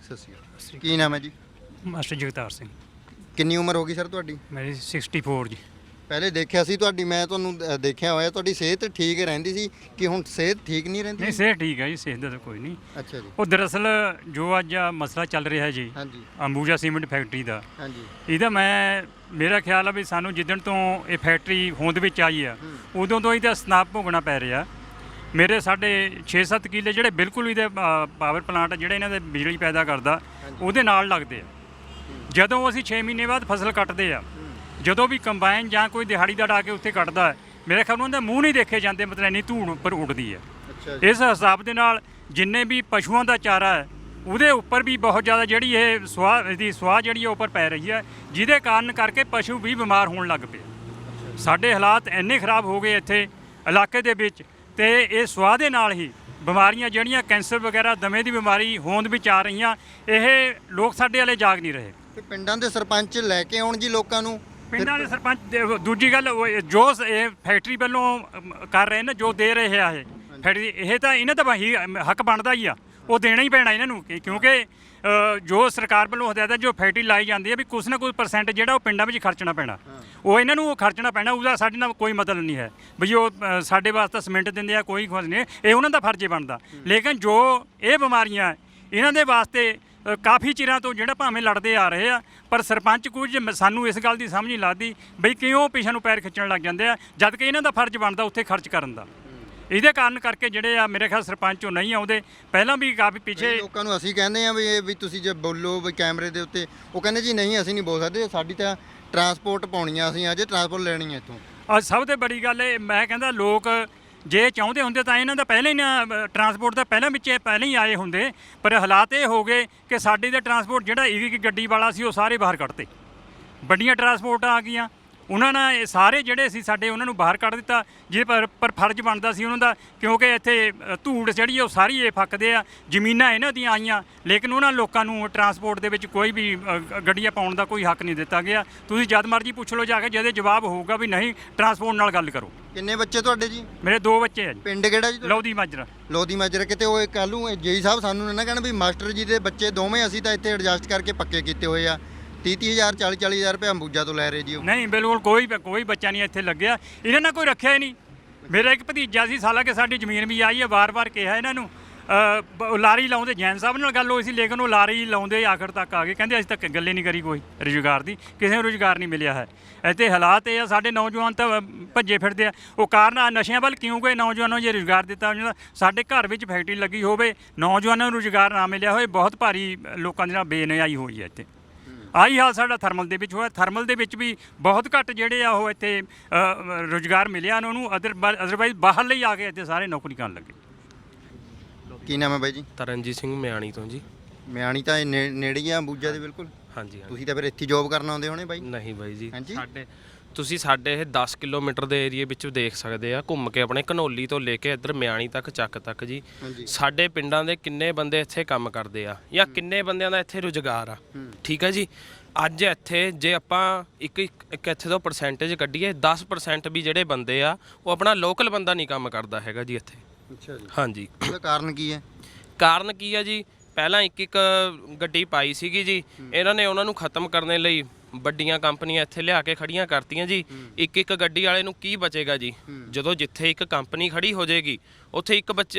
ਸਤਿ ਸ਼੍ਰੀ ਅਕਾਲ। ਕੀ ਨਾਮ ਹੈ ਜੀ? ਮਾਸਟਰ ਜਗਤਾਰ ਸਿੰਘ। ਕਿੰਨੀ ਉਮਰ ਹੋ ਗਈ ਸਰ ਤੁਹਾਡੀ? ਮੇਰੀ 64 ਜੀ। ਪਹਿਲੇ ਦੇਖਿਆ ਸੀ ਤੁਹਾਡੀ, ਮੈਂ ਤੁਹਾਨੂੰ ਦੇਖਿਆ ਹੋਇਆ, ਤੁਹਾਡੀ ਸਿਹਤ ਠੀਕ ਰਹਿੰਦੀ ਸੀ ਕਿ ਹੁਣ ਸਿਹਤ ਠੀਕ ਨਹੀਂ ਰਹਿੰਦੀ? ਨਹੀਂ, ਸਿਹਤ ਠੀਕ ਹੈ ਜੀ, ਸਿਹਤ ਦਾ ਤਾਂ ਕੋਈ ਨਹੀਂ। ਅੱਛਾ ਜੀ। ਉਹ ਦਰਅਸਲ ਜੋ ਅੱਜ ਮਸਲਾ ਚੱਲ ਰਿਹਾ ਹੈ ਜੀ, ਹਾਂਜੀ ਅੰਬੂਜਾ ਸੀਮੈਂਟ ਫੈਕਟਰੀ ਦਾ, ਹਾਂਜੀ ਇਹਦਾ ਮੇਰਾ ਖਿਆਲ ਆ ਵੀ ਸਾਨੂੰ ਜਿੱਦਣ ਤੋਂ ਇਹ ਫੈਕਟਰੀ ਹੋਂਦ ਵਿੱਚ ਆਈ ਆ ਉਦੋਂ ਤੋਂ ਇਹਦਾ ਸਨਾਪ ਭੋਗਣਾ ਪੈ ਰਿਹਾ। ਮੇਰੇ ਸਾਡੇ 6-7 ਕਿੱਲੇ ਜਿਹੜੇ ਬਿਲਕੁਲ ਇਹਦੇ ਪਾਵਰ ਪਲਾਂਟ ਜਿਹੜੇ ਇਹਨਾਂ ਦੇ ਬਿਜਲੀ ਪੈਦਾ ਕਰਦਾ ਉਹਦੇ ਨਾਲ ਲੱਗਦੇ ਆ। ਜਦੋਂ ਅਸੀਂ 6 ਮਹੀਨੇ ਬਾਅਦ ਫਸਲ ਕੱਟਦੇ ਆ, ਜਦੋਂ ਵੀ ਕੰਬਾਈਨ ਜਾਂ ਕੋਈ ਦਿਹਾੜੀਦਾਰ ਆ ਕੇ ਉੱਥੇ ਕੱਟਦਾ ਹੈ, ਮੇਰੇ ਖਿਆਲ ਉਹਨਾਂ ਦੇ ਮੂੰਹ ਨਹੀਂ ਦੇਖੇ ਜਾਂਦੇ, ਮਤਲਬ ਇੰਨੀ ਧੂੜ ਉੱਪਰ ਉੱਡਦੀ ਹੈ। ਇਸ ਹਿਸਾਬ ਦੇ ਨਾਲ ਜਿੰਨੇ ਵੀ ਪਸ਼ੂਆਂ ਦਾ ਚਾਰਾ ਹੈ ਉਹਦੇ ਉੱਪਰ ਵੀ ਬਹੁਤ ਜ਼ਿਆਦਾ ਜਿਹੜੀ ਇਹ ਸਵਾਹ ਜਿਹੜੀ ਹੈ ਉੱਪਰ ਪੈ ਰਹੀ ਹੈ, ਜਿਹਦੇ ਕਾਰਨ ਕਰਕੇ ਪਸ਼ੂ ਵੀ ਬਿਮਾਰ ਹੋਣ ਲੱਗ ਪਏ। ਸਾਡੇ ਹਾਲਾਤ ਇੰਨੇ ਖਰਾਬ ਹੋ ਗਏ ਇੱਥੇ ਇਲਾਕੇ ਦੇ ਵਿੱਚ, ਤੇ ਇਹ ਸਵਾਹ ਦੇ ਨਾਲ ਹੀ ਬਿਮਾਰੀਆਂ ਜਿਹੜੀਆਂ ਕੈਂਸਰ ਵਗੈਰਾ, ਦਮੇ ਦੀ ਬਿਮਾਰੀ ਹੋਂਦ ਵਿੱਚ ਆ ਰਹੀਆਂ, ਇਹ ਲੋਕ ਸਾਡੇ ਵਾਲੇ ਜਾਗ ਨਹੀਂ ਰਹੇ। ਤੇ ਪਿੰਡਾਂ ਦੇ ਸਰਪੰਚ ਲੈ ਕੇ ਆਉਣ ਜੀ ਲੋਕਾਂ ਨੂੰ। ਪਿੰਡਾਂ ਦੇ ਸਰਪੰਚ ਦੂਜੀ ਗੱਲ ਜੋ ਇਹ ਫੈਕਟਰੀ ਵੱਲੋਂ ਕਰ ਰਹੇ ਨੇ, ਜੋ ਦੇ ਰਹੇ ਆ ਇਹ ਫੈਕਟਰੀ, ਇਹ ਤਾਂ ਇਹਨਾਂ ਦਾ ਹੀ ਹੱਕ ਬਣਦਾ ਹੀ ਆ, ਉਹ ਦੇਣਾ ਹੀ ਪੈਣਾ ਇਹਨਾਂ ਨੂੰ, ਕਿਉਂਕਿ ਜੋ ਸਰਕਾਰ ਵੱਲੋਂ ਹਦਾਇਤ ਹੈ, ਜੋ ਫੈਕਟਰੀ ਲਾਈ ਜਾਂਦੀ ਹੈ ਵੀ ਕੁਛ ਨਾ ਕੁਛ % ਜਿਹੜਾ ਉਹ ਪਿੰਡਾਂ ਵਿੱਚ ਖਰਚਣਾ ਪੈਣਾ, ਉਹ ਇਹਨਾਂ ਨੂੰ ਖਰਚਣਾ ਪੈਣਾ। ਉਹਦਾ ਸਾਡੇ ਨਾਲ ਕੋਈ ਮਤਲਬ ਨਹੀਂ ਹੈ ਵੀ ਉਹ ਸਾਡੇ ਵਾਸਤੇ ਸੀਮੈਂਟ ਦਿੰਦੇ ਆ, ਕੋਈ ਕੁਛ ਨਹੀਂ, ਇਹ ਉਹਨਾਂ ਦਾ ਫਰਜ਼ ਬਣਦਾ। ਲੇਕਿਨ ਜੋ ਇਹ ਬਿਮਾਰੀਆਂ ਇਹਨਾਂ ਦੇ ਵਾਸਤੇ ਕਾਫੀ ਚਿਰਾਂ ਤੋਂ ਜਿਹੜਾ ਭਾਵੇਂ ਲੜਦੇ ਆ ਰਹੇ ਆ, ਪਰ ਸਰਪੰਚ ਕੁਝ ਸਾਨੂੰ ਇਸ ਗੱਲ ਦੀ ਸਮਝ ਨਹੀਂ ਲੱਗਦੀ ਬਈ ਕਿਉਂ ਪਿਛੇ ਨੂੰ ਪੈਰ ਖਿੱਚਣ ਲੱਗ ਜਾਂਦੇ ਆ, ਜਦ ਕਿ ਇਹਨਾਂ ਦਾ ਫਰਜ਼ ਬਣਦਾ ਉੱਥੇ ਖਰਚ ਕਰਨ ਦਾ। ਇਹਦੇ ਕਾਰਨ ਕਰਕੇ ਜਿਹੜੇ ਆ ਮੇਰੇ ਖਿਆਲ ਸਰਪੰਚ ਉਹ ਨਹੀਂ ਆਉਂਦੇ। ਪਹਿਲਾਂ ਵੀ ਕਾਫੀ ਪਿੱਛੇ ਲੋਕਾਂ ਨੂੰ ਅਸੀਂ ਕਹਿੰਦੇ ਆ ਵੀ ਤੁਸੀਂ ਜੇ ਬੋਲੋ ਵੀ ਕੈਮਰੇ ਦੇ ਉੱਤੇ, ਉਹ ਕਹਿੰਦੇ ਜੀ ਨਹੀਂ ਅਸੀਂ ਨਹੀਂ ਬੋਲ ਸਕਦੇ, ਸਾਡੀ ਤਾਂ ਟਰਾਂਸਪੋਰਟ ਪਾਉਣੀ ਆ, ਅਸੀਂ ਅਜੇ ਟਰਾਂਸਪੋਰਟ ਲੈਣੀ ਹੈ ਇੱਥੋਂ। ਸਭ ਤੋਂ ਬੜੀ ਗੱਲ ਇਹ ਮੈਂ ਕਹਿੰਦਾ ਲੋਕ ਜੇ ਚਾਹੁੰਦੇ ਹੁੰਦੇ ਤਾਂ ਇਹਨਾਂ ਦਾ ਪਹਿਲਾਂ ਹੀ ਨਾ ਟਰਾਂਸਪੋਰਟ ਦਾ ਪਹਿਲਾਂ ਹੀ ਆਏ ਹੁੰਦੇ, ਪਰ ਹਾਲਾਤ ਇਹ ਹੋ ਗਏ ਕਿ ਸਾਡੇ ਦਾ ਟਰਾਂਸਪੋਰਟ ਜਿਹੜਾ ਇੱਕ ਗੱਡੀ ਵਾਲਾ ਸੀ ਉਹ ਸਾਰੇ ਬਾਹਰ ਕੱਢਤੇ। ਵੱਡੀਆਂ ਟਰਾਂਸਪੋਰਟਾਂ ਆ ਗਈਆਂ, ਉਹਨਾਂ ਨੇ ਇਹ ਸਾਰੇ ਜਿਹੜੇ ਸੀ ਸਾਡੇ ਉਹਨਾਂ ਨੂੰ ਬਾਹਰ ਕੱਢ ਦਿੱਤਾ। ਜੇ ਪਰ ਫਰਜ਼ ਬਣਦਾ ਸੀ ਉਹਨਾਂ ਦਾ, ਕਿਉਂਕਿ ਇੱਥੇ ਧੂੜ ਜਿਹੜੀ ਉਹ ਸਾਰੀ ਇਹ ਫੱਕਦੇ ਆ, ਜ਼ਮੀਨਾਂ ਇਹਨਾਂ ਦੀਆਂ ਆਈਆਂ, ਲੇਕਿਨ ਉਹਨਾਂ ਲੋਕਾਂ ਨੂੰ ਟਰਾਂਸਪੋਰਟ ਦੇ ਵਿੱਚ ਕੋਈ ਵੀ ਗੱਡੀਆਂ ਪਾਉਣ ਦਾ ਕੋਈ ਹੱਕ ਨਹੀਂ ਦਿੱਤਾ ਗਿਆ। ਤੁਸੀਂ ਜਦ ਮਰਜ਼ੀ ਪੁੱਛ ਲਓ ਜਾ ਕੇ, ਜਿਹਦੇ ਜਵਾਬ ਹੋਊਗਾ ਵੀ ਨਹੀਂ ਟਰਾਂਸਪੋਰਟ ਨਾਲ ਗੱਲ ਕਰੋ। ਕਿੰਨੇ ਬੱਚੇ ਤੁਹਾਡੇ ਜੀ? ਮੇਰੇ 2 ਬੱਚੇ ਆ ਜੀ। ਪਿੰਡ ਕਿਹੜਾ ਜੀ? ਲੋਧੀ ਮਾਜਰਾ। ਲੋਧੀ ਮਾਜਰਾ। ਕਿਤੇ ਉਹ ਕੱਲ੍ਹ ਨੂੰ ਜੇਈ ਸਾਹਿਬ ਸਾਨੂੰ ਨਾ ਕਹਿਣ ਵੀ ਮਾਸਟਰ ਜੀ ਦੇ ਬੱਚੇ ਦੋਵੇਂ ਅਸੀਂ ਤਾਂ ਇੱਥੇ ਐਡਜਸਟ ਕਰਕੇ ਪੱਕੇ ਕੀਤੇ ਹੋਏ ਆ, 30,000 40,000 ਰੁਪਏ ਅੰਬੂਜਾ ਤੋਂ ਲੈ ਰਹੇ ਜੀ ਉਹ। ਨਹੀਂ, ਬਿਲਕੁਲ ਕੋਈ ਬੱਚਾ ਨਹੀਂ ਇੱਥੇ ਲੱਗਿਆ, ਇਹਨਾਂ ਨੇ ਕੋਈ ਰੱਖਿਆ ਹੀ ਨਹੀਂ। ਮੇਰਾ ਇੱਕ ਭਤੀਜਾ ਸੀ, ਹਾਲਾਂਕਿ ਸਾਡੀ ਜ਼ਮੀਨ ਵੀ ਆਈ ਹੈ, ਵਾਰ-ਵਾਰ ਕਿਹਾ ਇਹਨਾਂ ਨੂੰ, ਲਾਰੀ ਲਾਉਂਦੇ, ਜੈਨ ਸਾਹਿਬ ਨਾਲ ਗੱਲ ਹੋਈ ਸੀ, ਲੇਕਿਨ ਉਹ ਲਾਰੀ ਲਾਉਂਦੇ ਆਖਰ ਤੱਕ ਆ ਗਏ, ਕਹਿੰਦੇ ਅਸੀਂ ਤਾਂ ਗੱਲੇ ਨਹੀਂ ਕਰੀ ਕੋਈ ਰੁਜ਼ਗਾਰ ਦੀ, ਕਿਸੇ ਨੂੰ ਰੁਜ਼ਗਾਰ ਨਹੀਂ ਮਿਲਿਆ ਹੈ। ਇੱਥੇ ਹਾਲਾਤ ਇਹ ਆ, ਸਾਡੇ ਨੌਜਵਾਨ ਤਾਂ ਭੱਜੇ ਫਿਰਦੇ ਆ। ਉਹ ਕਾਰਨ ਆ ਨਸ਼ਿਆਂ ਵੱਲ, ਕਿਉਂਕਿ ਨੌਜਵਾਨਾਂ ਨੂੰ ਜੇ ਰੁਜ਼ਗਾਰ ਦਿੱਤਾ ਜਾਂਦਾ, ਸਾਡੇ ਘਰ ਵਿੱਚ ਫੈਕਟਰੀ ਲੱਗੀ ਹੋਵੇ, ਨੌਜਵਾਨਾਂ ਨੂੰ ਰੁਜ਼ਗਾਰ ਨਾ ਮਿਲਿਆ ਹੋਵੇ, ਬਹੁਤ ਭਾਰੀ ਲੋਕਾਂ ਦੇ ਨਾਲ ਬੇਨਿਆਈ ਹੋਈ ਹੈ ਇੱਥੇ। ਆਹੀ ਹਾਲ ਸਾਡਾ ਥਰਮਲ ਦੇ ਵਿੱਚ ਹੋਇਆ। ਥਰਮਲ ਦੇ ਵਿੱਚ ਵੀ ਬਹੁਤ ਘੱਟ ਜਿਹੜੇ ਆ ਉਹ ਇੱਥੇ ਰੁਜ਼ਗਾਰ ਮਿਲਿਆ ਉਹਨਾਂ ਨੂੰ, ਅਦਰਵਾਈਜ਼ ਬਾਹਰ ਲਈ ਆ ਕੇ ਇੱਥੇ ਸਾਰੇ ਨੌਕਰੀ ਕਰਨ ਲੱਗੇ। ਕੀ ਨਾਮ ਹੈ ਬਾਈ ਜੀ? ਤਰਨਜੀਤ ਸਿੰਘ ਮਿਆਣੀ ਤੋਂ ਜੀ। ਮਿਆਣੀ ਤਾਂ ਨੇੜੇ ਹੀ ਆ ਅੰਬੂਜਾ ਦੇ ਬਿਲਕੁਲ। ਹਾਂਜੀ ਤੁਸੀਂ ਤਾਂ ਫਿਰ ਇੱਥੇ ਜੋਬ ਕਰਨ ਆਉਂਦੇ ਹੋਣੇ ਬਾਈ? ਨਹੀਂ ਬਾਈ ਜੀ, ਹਾਂਜੀ? ਤੁਸੀਂ ਸਾਡੇ ਇਹ 10 ਕਿਲੋਮੀਟਰ ਦੇ ਏਰੀਏ ਵਿੱਚ ਦੇਖ ਸਕਦੇ ਆ, ਘੁੰਮ ਕੇ ਆਪਣੇ ਘਨੌਲੀ ਤੋਂ ਲੈ ਕੇ ਇੱਧਰ ਮਿਆਣੀ ਤੱਕ, ਚੱਕ ਤੱਕ ਜੀ। ਸਾਡੇ ਪਿੰਡਾਂ ਦੇ ਕਿੰਨੇ ਬੰਦੇ ਇੱਥੇ ਕੰਮ ਕਰਦੇ ਆ, ਜਾਂ ਕਿੰਨੇ ਬੰਦਿਆਂ ਦਾ ਇੱਥੇ ਰੁਜ਼ਗਾਰ ਆ, ਠੀਕ ਹੈ ਜੀ। ਅੱਜ ਇੱਥੇ ਜੇ ਆਪਾਂ ਇੱਕ ਇੱਥੇ ਤੋਂ ਪਰਸੈਂਟੇਜ ਕੱਢੀਏ, 10% ਵੀ ਜਿਹੜੇ ਬੰਦੇ ਆ ਉਹ ਆਪਣਾ ਲੋਕਲ ਬੰਦਾ ਨਹੀਂ ਕੰਮ ਕਰਦਾ ਹੈਗਾ ਜੀ ਇੱਥੇ। ਅੱਛਾ ਜੀ। ਹਾਂਜੀ। ਉਹਦਾ ਕਾਰਨ ਕੀ ਹੈ? ਕਾਰਨ ਕੀ ਆ ਜੀ, ਪਹਿਲਾਂ ਇੱਕ ਗੱਡੀ ਪਾਈ ਸੀਗੀ ਜੀ, ਇਹਨਾਂ ਨੇ ਉਹਨਾਂ ਨੂੰ ਖਤਮ ਕਰਨ ਲਈ ਵੱਡੀਆਂ ਕੰਪਨੀਆਂ ਇੱਥੇ ਲਿਆ ਕੇ ਖੜੀਆਂ ਕਰਤੀਆਂ ਜੀ। ਇੱਕ ਗੱਡੀ ਵਾਲੇ ਨੂੰ ਕੀ ਬਚੇਗਾ ਜੀ, ਜਦੋਂ ਜਿੱਥੇ ਇੱਕ ਕੰਪਨੀ ਖੜੀ ਹੋ ਜਾਏਗੀ ਉੱਥੇ ਇੱਕ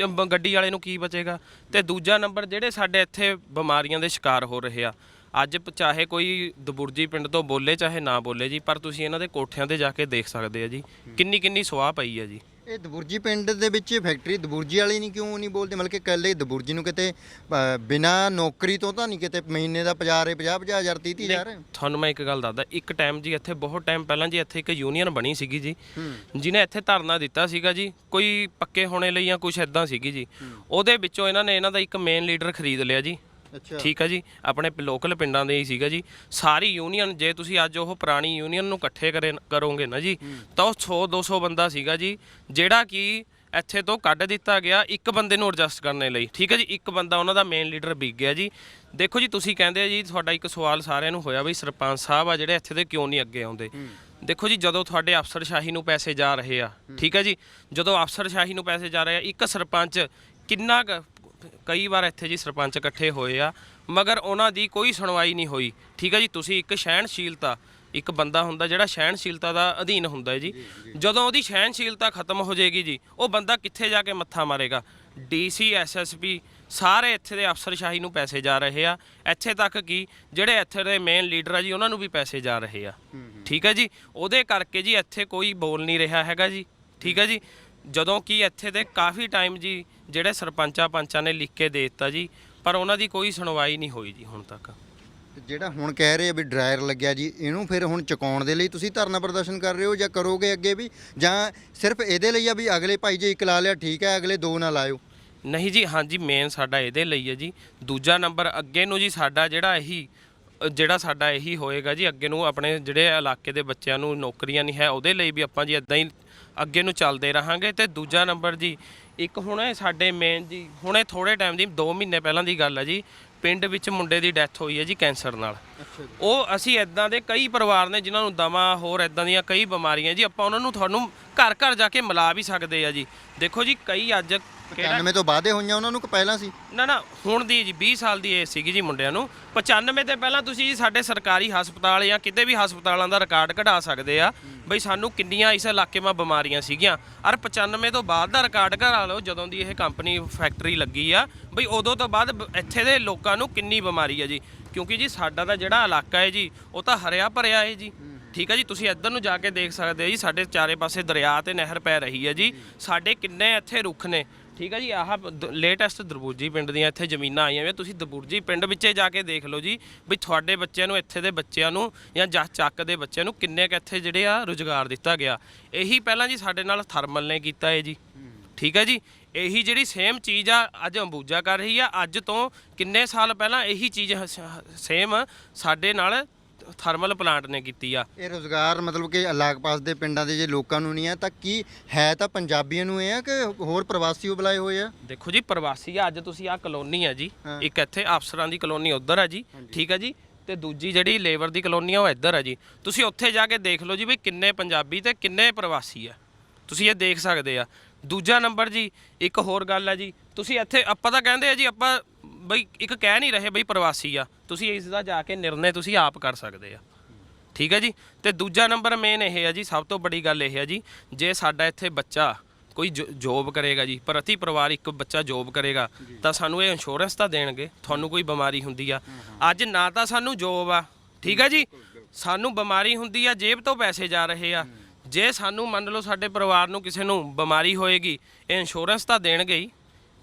ਗੱਡੀ ਵਾਲੇ ਨੂੰ ਕੀ ਬਚੇਗਾ। ਤੇ ਦੂਜਾ ਨੰਬਰ, ਜਿਹੜੇ ਸਾਡੇ ਇੱਥੇ ਬਿਮਾਰੀਆਂ ਦੇ ਸ਼ਿਕਾਰ ਹੋ ਰਹੇ ਆ ਅੱਜ, ਚਾਹੇ ਕੋਈ ਦਬੁਰਜੀ ਪਿੰਡ ਤੋਂ ਬੋਲੇ ਚਾਹੇ ਨਾ ਬੋਲੇ ਜੀ, ਪਰ ਤੁਸੀਂ ਇਹਨਾਂ ਦੇ ਕੋਠਿਆਂ ਤੇ ਜਾ ਕੇ ਦੇਖ ਸਕਦੇ ਆ ਜੀ ਕਿੰਨੀ ਸੁਆਹ ਪਈ ਆ ਜੀ। ਇਹ ਦਬੁਰਜੀ ਪਿੰਡ ਦੇ ਵਿੱਚ ਫੈਕਟਰੀ ਦਬੁਰਜੀ ਵਾਲੀ ਨਹੀਂ ਕਿਉਂ ਨਹੀਂ ਬੋਲਦੇ, ਮਤਲਬ ਕਿ ਇਕੱਲੇ ਦਬੁਰਜੀ ਨੂੰ ਕਿਤੇ ਬਿਨਾਂ ਨੌਕਰੀ ਤੋਂ ਤਾਂ ਨਹੀਂ ਕਿਤੇ ਮਹੀਨੇ ਦਾ 50,000 30,000? ਤੁਹਾਨੂੰ ਮੈਂ ਇੱਕ ਗੱਲ ਦੱਸਦਾ, ਇੱਕ ਟਾਈਮ ਜੀ ਇੱਥੇ ਬਹੁਤ ਟਾਈਮ ਪਹਿਲਾਂ ਜੀ ਇੱਥੇ ਇੱਕ ਯੂਨੀਅਨ ਬਣੀ ਸੀਗੀ ਜੀ, ਜਿਹਨੇ ਇੱਥੇ ਧਰਨਾ ਦਿੱਤਾ ਸੀਗਾ ਜੀ, ਕੋਈ ਪੱਕੇ ਹੋਣੇ ਲਈ ਜਾਂ ਕੁਝ ਇਦਾਂ ਸੀਗੀ ਜੀ। ਉਹਦੇ ਵਿੱਚੋਂ ਇਹਨਾਂ ਦਾ ਇੱਕ ਮੇਨ ਲੀਡਰ ਖਰੀਦ ਲਿਆ ਜੀ। ਠੀਕ ਹੈ ਜੀ, ਆਪਣੇ ਲੋਕਲ ਪਿੰਡਾਂ ਦੇ ਹੀ ਸੀਗਾ ਜੀ। ਸਾਰੀ ਯੂਨੀਅਨ, ਜੇ ਤੁਸੀਂ ਅੱਜ ਉਹ ਪੁਰਾਣੀ ਯੂਨੀਅਨ ਨੂੰ ਇਕੱਠੇ ਕਰੋਗੇ ਨਾ ਜੀ, ਤਾਂ ਉਹ 100-200 ਬੰਦਾ ਸੀਗਾ ਜੀ, ਜਿਹੜਾ ਕਿ ਇੱਥੇ ਤੋਂ ਕੱਢ ਦਿੱਤਾ ਗਿਆ ਇੱਕ ਬੰਦੇ ਨੂੰ ਐਡਜਸਟ ਕਰਨ ਲਈ। ਠੀਕ ਹੈ ਜੀ, ਇੱਕ ਬੰਦਾ ਉਹਨਾਂ ਦਾ ਮੇਨ ਲੀਡਰ ਵਿਕ ਗਿਆ ਜੀ। ਦੇਖੋ ਜੀ, ਤੁਸੀਂ ਕਹਿੰਦੇ ਆ ਜੀ, ਤੁਹਾਡਾ ਇੱਕ ਸਵਾਲ ਸਾਰਿਆਂ ਨੂੰ ਹੋਇਆ ਵੀ ਸਰਪੰਚ ਸਾਹਿਬ ਆ ਜਿਹੜੇ ਇੱਥੇ ਦੇ ਕਿਉਂ ਨਹੀਂ ਅੱਗੇ ਆਉਂਦੇ। ਦੇਖੋ ਜੀ, ਜਦੋਂ ਤੁਹਾਡੇ ਅਫਸਰਸ਼ਾਹੀ ਨੂੰ ਪੈਸੇ ਜਾ ਰਹੇ ਆ, ਠੀਕ ਹੈ ਜੀ, ਜਦੋਂ ਅਫਸਰਸ਼ਾਹੀ ਨੂੰ ਪੈਸੇ ਜਾ ਰਹੇ ਆ, ਇੱਕ ਸਰਪੰਚ ਕਿੰਨਾ ਕਈ ਵਾਰ ਇੱਥੇ ਜੀ ਸਰਪੰਚ ਇਕੱਠੇ ਹੋਏ ਆ, ਮਗਰ ਉਹਨਾਂ ਦੀ ਕੋਈ ਸੁਣਵਾਈ ਨਹੀਂ ਹੋਈ। ਠੀਕ ਹੈ ਜੀ, ਤੁਸੀਂ ਇੱਕ ਸਹਿਣਸ਼ੀਲਤਾ, ਇੱਕ ਬੰਦਾ ਹੁੰਦਾ ਜਿਹੜਾ ਸਹਿਣਸ਼ੀਲਤਾ ਦਾ ਅਧੀਨ ਹੁੰਦਾ ਹੈ ਜੀ, ਜਦੋਂ ਉਹਦੀ ਸਹਿਣਸ਼ੀਲਤਾ ਖਤਮ ਹੋ ਜਾਏਗੀ ਜੀ, ਉਹ ਬੰਦਾ ਕਿੱਥੇ ਜਾ ਕੇ ਮੱਥਾ ਮਾਰੇਗਾ। DC SSP ਸਾਰੇ ਇੱਥੇ ਦੇ ਅਫਸਰਸ਼ਾਹੀ ਨੂੰ ਪੈਸੇ ਜਾ ਰਹੇ ਆ, ਇੱਥੇ ਤੱਕ ਕਿ ਜਿਹੜੇ ਇੱਥੇ ਦੇ ਮੇਨ ਲੀਡਰ ਆ ਜੀ ਉਹਨਾਂ ਨੂੰ ਵੀ ਪੈਸੇ ਜਾ ਰਹੇ ਆ। ਠੀਕ ਹੈ ਜੀ, ਉਹਦੇ ਕਰਕੇ ਜੀ ਇੱਥੇ ਕੋਈ ਬੋਲ ਨਹੀਂ ਰਿਹਾ ਹੈਗਾ ਜੀ। ਠੀਕ ਹੈ ਜੀ, ਜਦੋਂ ਕਿ ਇੱਥੇ ਦੇ ਕਾਫੀ ਟਾਈਮ ਜੀ ਜਿਹੜੇ ਪੰਚਾਂ ਨੇ ਲਿਖ ਕੇ ਦੇ ਦਿੱਤਾ ਜੀ, ਪਰ ਉਹਨਾਂ ਦੀ ਕੋਈ ਸੁਣਵਾਈ ਨਹੀਂ ਹੋਈ ਜੀ ਹੁਣ ਤੱਕ। ਜਿਹੜਾ ਹੁਣ ਕਹਿ ਰਹੇ ਆ ਵੀ ਡਰਾਇਰ ਲੱਗਿਆ ਜੀ, ਇਹਨੂੰ ਫਿਰ ਹੁਣ ਚੁਕਾਉਣ ਦੇ ਲਈ ਤੁਸੀਂ ਧਰਨਾ ਪ੍ਰਦਰਸ਼ਨ ਕਰ ਰਹੇ ਹੋ ਜਾਂ ਕਰੋਗੇ ਅੱਗੇ ਵੀ, ਜਾਂ ਸਿਰਫ ਇਹਦੇ ਲਈ ਆ ਵੀ ਅਗਲੇ ਭਾਈ ਜੇ ਇੱਕ ਲਾ ਲਿਆ ਠੀਕ ਹੈ, ਅਗਲੇ 2 ਨਾ ਲਾਇਓ? ਨਹੀਂ ਜੀ, ਹਾਂਜੀ, ਮੇਨ ਸਾਡਾ ਇਹਦੇ ਲਈ ਹੈ ਜੀ। ਦੂਜਾ ਨੰਬਰ, ਅੱਗੇ ਨੂੰ ਜੀ ਸਾਡਾ ਜਿਹੜਾ ਸਾਡਾ ਇਹੀ ਹੋਏਗਾ ਜੀ, ਅੱਗੇ ਨੂੰ ਆਪਣੇ ਜਿਹੜੇ ਇਲਾਕੇ ਦੇ ਬੱਚਿਆਂ ਨੂੰ ਨੌਕਰੀਆਂ ਨਹੀਂ ਹੈ, ਉਹਦੇ ਲਈ ਵੀ ਆਪਾਂ ਜੀ ਇੱਦਾਂ ਹੀ ਅੱਗੇ ਨੂੰ ਚੱਲਦੇ ਰਹਾਂਗੇ। ਤੇ ਦੂਜਾ ਨੰਬਰ ਜੀ, ਇੱਕ ਹੁਣ ਸਾਡੇ ਮੇਨ ਜੀ, ਹੁਣੇ ਥੋੜੇ ਟਾਈਮ ਦੀ 2 ਮਹੀਨੇ ਪਹਿਲਾਂ ਦੀ ਗੱਲ ਹੈ ਜੀ, ਪਿੰਡ ਵਿੱਚ ਮੁੰਡੇ ਦੀ ਡੈਥ ਹੋਈ ਹੈ ਜੀ ਕੈਂਸਰ ਨਾਲ। ਉਹ ਅਸੀਂ ਇੱਦਾਂ ਦੇ ਕਈ ਪਰਿਵਾਰ ਨੇ ਜਿਨ੍ਹਾਂ ਨੂੰ ਦਮਾ ਹੋਰ ਇੱਦਾਂ ਦੀਆਂ ਕਈ ਬਿਮਾਰੀਆਂ ਜੀ, ਆਪਾਂ ਉਹਨਾਂ ਨੂੰ ਤੁਹਾਨੂੰ ਘਰ ਜਾ ਕੇ ਮਿਲਾ ਵੀ ਸਕਦੇ ਆ ਜੀ। ਦੇਖੋ ਜੀ, ਕਈ ਅੱਜ 95 ਤੋਂ ਬਾਅਦ ਹੋਈਆਂ ਉਹਨਾਂ ਨੂੰ ਕਿ ਪਹਿਲਾਂ ਸੀ? ਨਾ ਹੁਣ ਦੀ ਜੀ 20 ਸਾਲ ਦੀ ਏਜ ਸੀਗੀ ਜੀ ਮੁੰਡਿਆਂ ਨੂੰ। 95 ਤੇ ਪਹਿਲਾਂ ਤੁਸੀਂ ਜੀ ਸਾਡੇ ਸਰਕਾਰੀ ਹਸਪਤਾਲ ਜਾਂ ਕਿਤੇ ਵੀ ਹਸਪਤਾਲਾਂ ਦਾ ਰਿਕਾਰਡ ਕਢਾ ਸਕਦੇ ਆ ਬਈ ਸਾਨੂੰ ਕਿੰਨੀਆਂ ਇਸ ਇਲਾਕੇ 'ਮਾ ਬਿਮਾਰੀਆਂ ਸੀਗੀਆਂ, ਔਰ 95 ਤੋਂ ਬਾਅਦ ਦਾ ਰਿਕਾਰਡ ਕਢਾ ਲਓ ਜਦੋਂ ਦੀ ਇਹ ਕੰਪਨੀ ਫੈਕਟਰੀ ਲੱਗੀ ਆ, ਬਈ ਉਦੋਂ ਤੋਂ ਬਾਅਦ ਇੱਥੇ ਦੇ ਲੋਕਾਂ ਨੂੰ ਕਿੰਨੀ ਬਿਮਾਰੀ ਆ ਜੀ। ਕਿਉਂਕਿ ਜੀ ਸਾਡਾ ਤਾਂ ਜਿਹੜਾ ਇਲਾਕਾ ਹੈ ਜੀ ਉਹ ਤਾਂ ਹਰਿਆ ਭਰਿਆ ਹੈ ਜੀ। ਠੀਕ ਹੈ ਜੀ। ਤੁਸੀਂ ਇੱਧਰ ਨੂੰ ਜਾ ਕੇ ਦੇਖ ਸਕਦੇ ਹੋ ਜੀ, ਸਾਡੇ ਚਾਰੇ ਪਾਸੇ ਦਰਿਆ ਤੇ ਨਹਿਰ ਪੈ ਰਹੀ ਹੈ ਜੀ। ਸਾਡੇ ਕਿੰਨੇ ਇੱਥੇ ਰੁੱਖ ਨੇ, ਠੀਕ ਹੈ ਜੀ। ਆਹ ਲੇਟੈਸਟ ਦਰਬੂਜੀ ਪਿੰਡ ਦੀਆਂ ਇੱਥੇ ਜ਼ਮੀਨਾਂ ਆਈਆਂ ਹੋਈਆਂ। ਤੁਸੀਂ ਦਰਬੂਜੀ ਪਿੰਡ ਵਿੱਚੇ ਜਾ ਕੇ ਦੇਖ ਲਓ ਜੀ ਵੀ ਤੁਹਾਡੇ ਬੱਚਿਆਂ ਨੂੰ, ਇੱਥੇ ਦੇ ਬੱਚਿਆਂ ਨੂੰ ਜਾਂ ਜੱਜ ਚੱਕ ਦੇ ਬੱਚਿਆਂ ਨੂੰ ਕਿੰਨੇ ਕੁ ਇੱਥੇ ਜਿਹੜੇ ਆ ਰੁਜ਼ਗਾਰ ਦਿੱਤਾ ਗਿਆ। ਇਹੀ ਪਹਿਲਾਂ ਜੀ ਸਾਡੇ ਨਾਲ ਥਰਮਲ ਨੇ ਕੀਤਾ ਹੈ ਜੀ, ਠੀਕ ਹੈ ਜੀ। ਇਹੀ ਜਿਹੜੀ ਸੇਮ ਚੀਜ਼ ਆ ਅੱਜ ਅੰਬੂਜਾ ਕਰ ਰਹੀ ਆ। ਅੱਜ ਤੋਂ ਕਿੰਨੇ ਸਾਲ ਪਹਿਲਾਂ ਇਹੀ ਚੀਜ਼ ਸੇਮ ਸਾਡੇ ਨਾਲ ਥਰਮਲ ਪਲਾਂਟ ਨੇ ਕੀਤੀ ਆ। ਇਹ ਰੋਜ਼ਗਾਰ ਮਤਲਬ ਕਿ ਲਾਗ-ਪਾਸ ਦੇ ਪਿੰਡਾਂ ਦੇ ਜੇ ਲੋਕਾਂ ਨੂੰ ਨਹੀਂ ਹੈ ਤਾਂ ਕੀ ਹੈ ਤਾਂ ਪੰਜਾਬੀਆਂ ਨੂੰ ਇਹ ਆ ਕਿ ਹੋਰ ਪ੍ਰਵਾਸੀ ਉਹ ਬੁਲਾਏ ਹੋਏ ਆ? ਦੇਖੋ ਜੀ, ਪ੍ਰਵਾਸੀ ਆ। ਅੱਜ ਤੁਸੀਂ ਆ ਕਲੋਨੀ ਆ ਜੀ, ਇੱਕ ਇੱਥੇ ਅਫਸਰਾਂ ਦੀ ਕਲੋਨੀ ਉੱਧਰ ਆ ਜੀ, ਠੀਕ ਹੈ ਜੀ। ਤੇ ਦੂਜੀ ਜਿਹੜੀ ਲੇਬਰ ਦੀ ਕਲੋਨੀ ਆ ਉਹ ਇੱਧਰ ਆ ਜੀ। ਤੁਸੀਂ ਉੱਥੇ ਜਾ ਕੇ ਦੇਖ ਲਓ ਜੀ ਵੀ ਕਿੰਨੇ ਪੰਜਾਬੀ ਤੇ ਕਿੰਨੇ ਪ੍ਰਵਾਸੀ ਆ, ਤੁਸੀਂ ਇਹ ਦੇਖ ਸਕਦੇ ਆ। ਦੂਜਾ ਨੰਬਰ ਜੀ, ਇੱਕ ਹੋਰ ਗੱਲ ਹੈ ਜੀ, ਤੁਸੀਂ ਇੱਥੇ ਆਪਾਂ ਤਾਂ ਕਹਿੰਦੇ ਆ ਜੀ, ਆਪਾਂ ਬਈ ਇੱਕ ਕਹਿ ਨਹੀਂ ਰਹੇ ਬਈ ਪ੍ਰਵਾਸੀ ਆ, ਤੁਸੀਂ ਇਸ ਦਾ ਜਾ ਕੇ ਨਿਰਣੇ ਤੁਸੀਂ ਆਪ ਕਰ ਸਕਦੇ ਆ, ਠੀਕ ਹੈ ਜੀ। ਤੇ ਦੂਜਾ ਨੰਬਰ ਮੇਨ ਇਹ ਆ ਜੀ, ਸਭ ਤੋਂ ਵੱਡੀ ਗੱਲ ਇਹ ਆ ਜੀ, ਜੇ ਸਾਡਾ ਇੱਥੇ ਬੱਚਾ ਕੋਈ ਜੋਬ ਕਰੇਗਾ ਜੀ, ਪ੍ਰਤੀ ਪਰਿਵਾਰ ਇੱਕ ਬੱਚਾ ਜੋਬ ਕਰੇਗਾ ਤਾਂ ਸਾਨੂੰ ਇਹ ਇੰਸ਼ੋਰੈਂਸ ਤਾਂ ਦੇਣਗੇ। ਤੁਹਾਨੂੰ ਕੋਈ ਬਿਮਾਰੀ ਹੁੰਦੀ ਆ, ਅੱਜ ਨਾ ਤਾਂ ਸਾਨੂੰ ਜੋਬ ਆ, ਠੀਕ ਹੈ ਜੀ, ਸਾਨੂੰ ਬਿਮਾਰੀ ਹੁੰਦੀ ਆ, ਜੇਬ ਤੋਂ ਪੈਸੇ ਜਾ ਰਹੇ ਆ। ਜੇ ਸਾਨੂੰ ਮੰਨ ਲਓ ਸਾਡੇ ਪਰਿਵਾਰ ਨੂੰ ਕਿਸੇ ਨੂੰ ਬਿਮਾਰੀ ਹੋਏਗੀ, ਇਹ ਇੰਸ਼ੋਰੈਂਸ ਤਾਂ ਦੇਣਗੇ ਹੀ।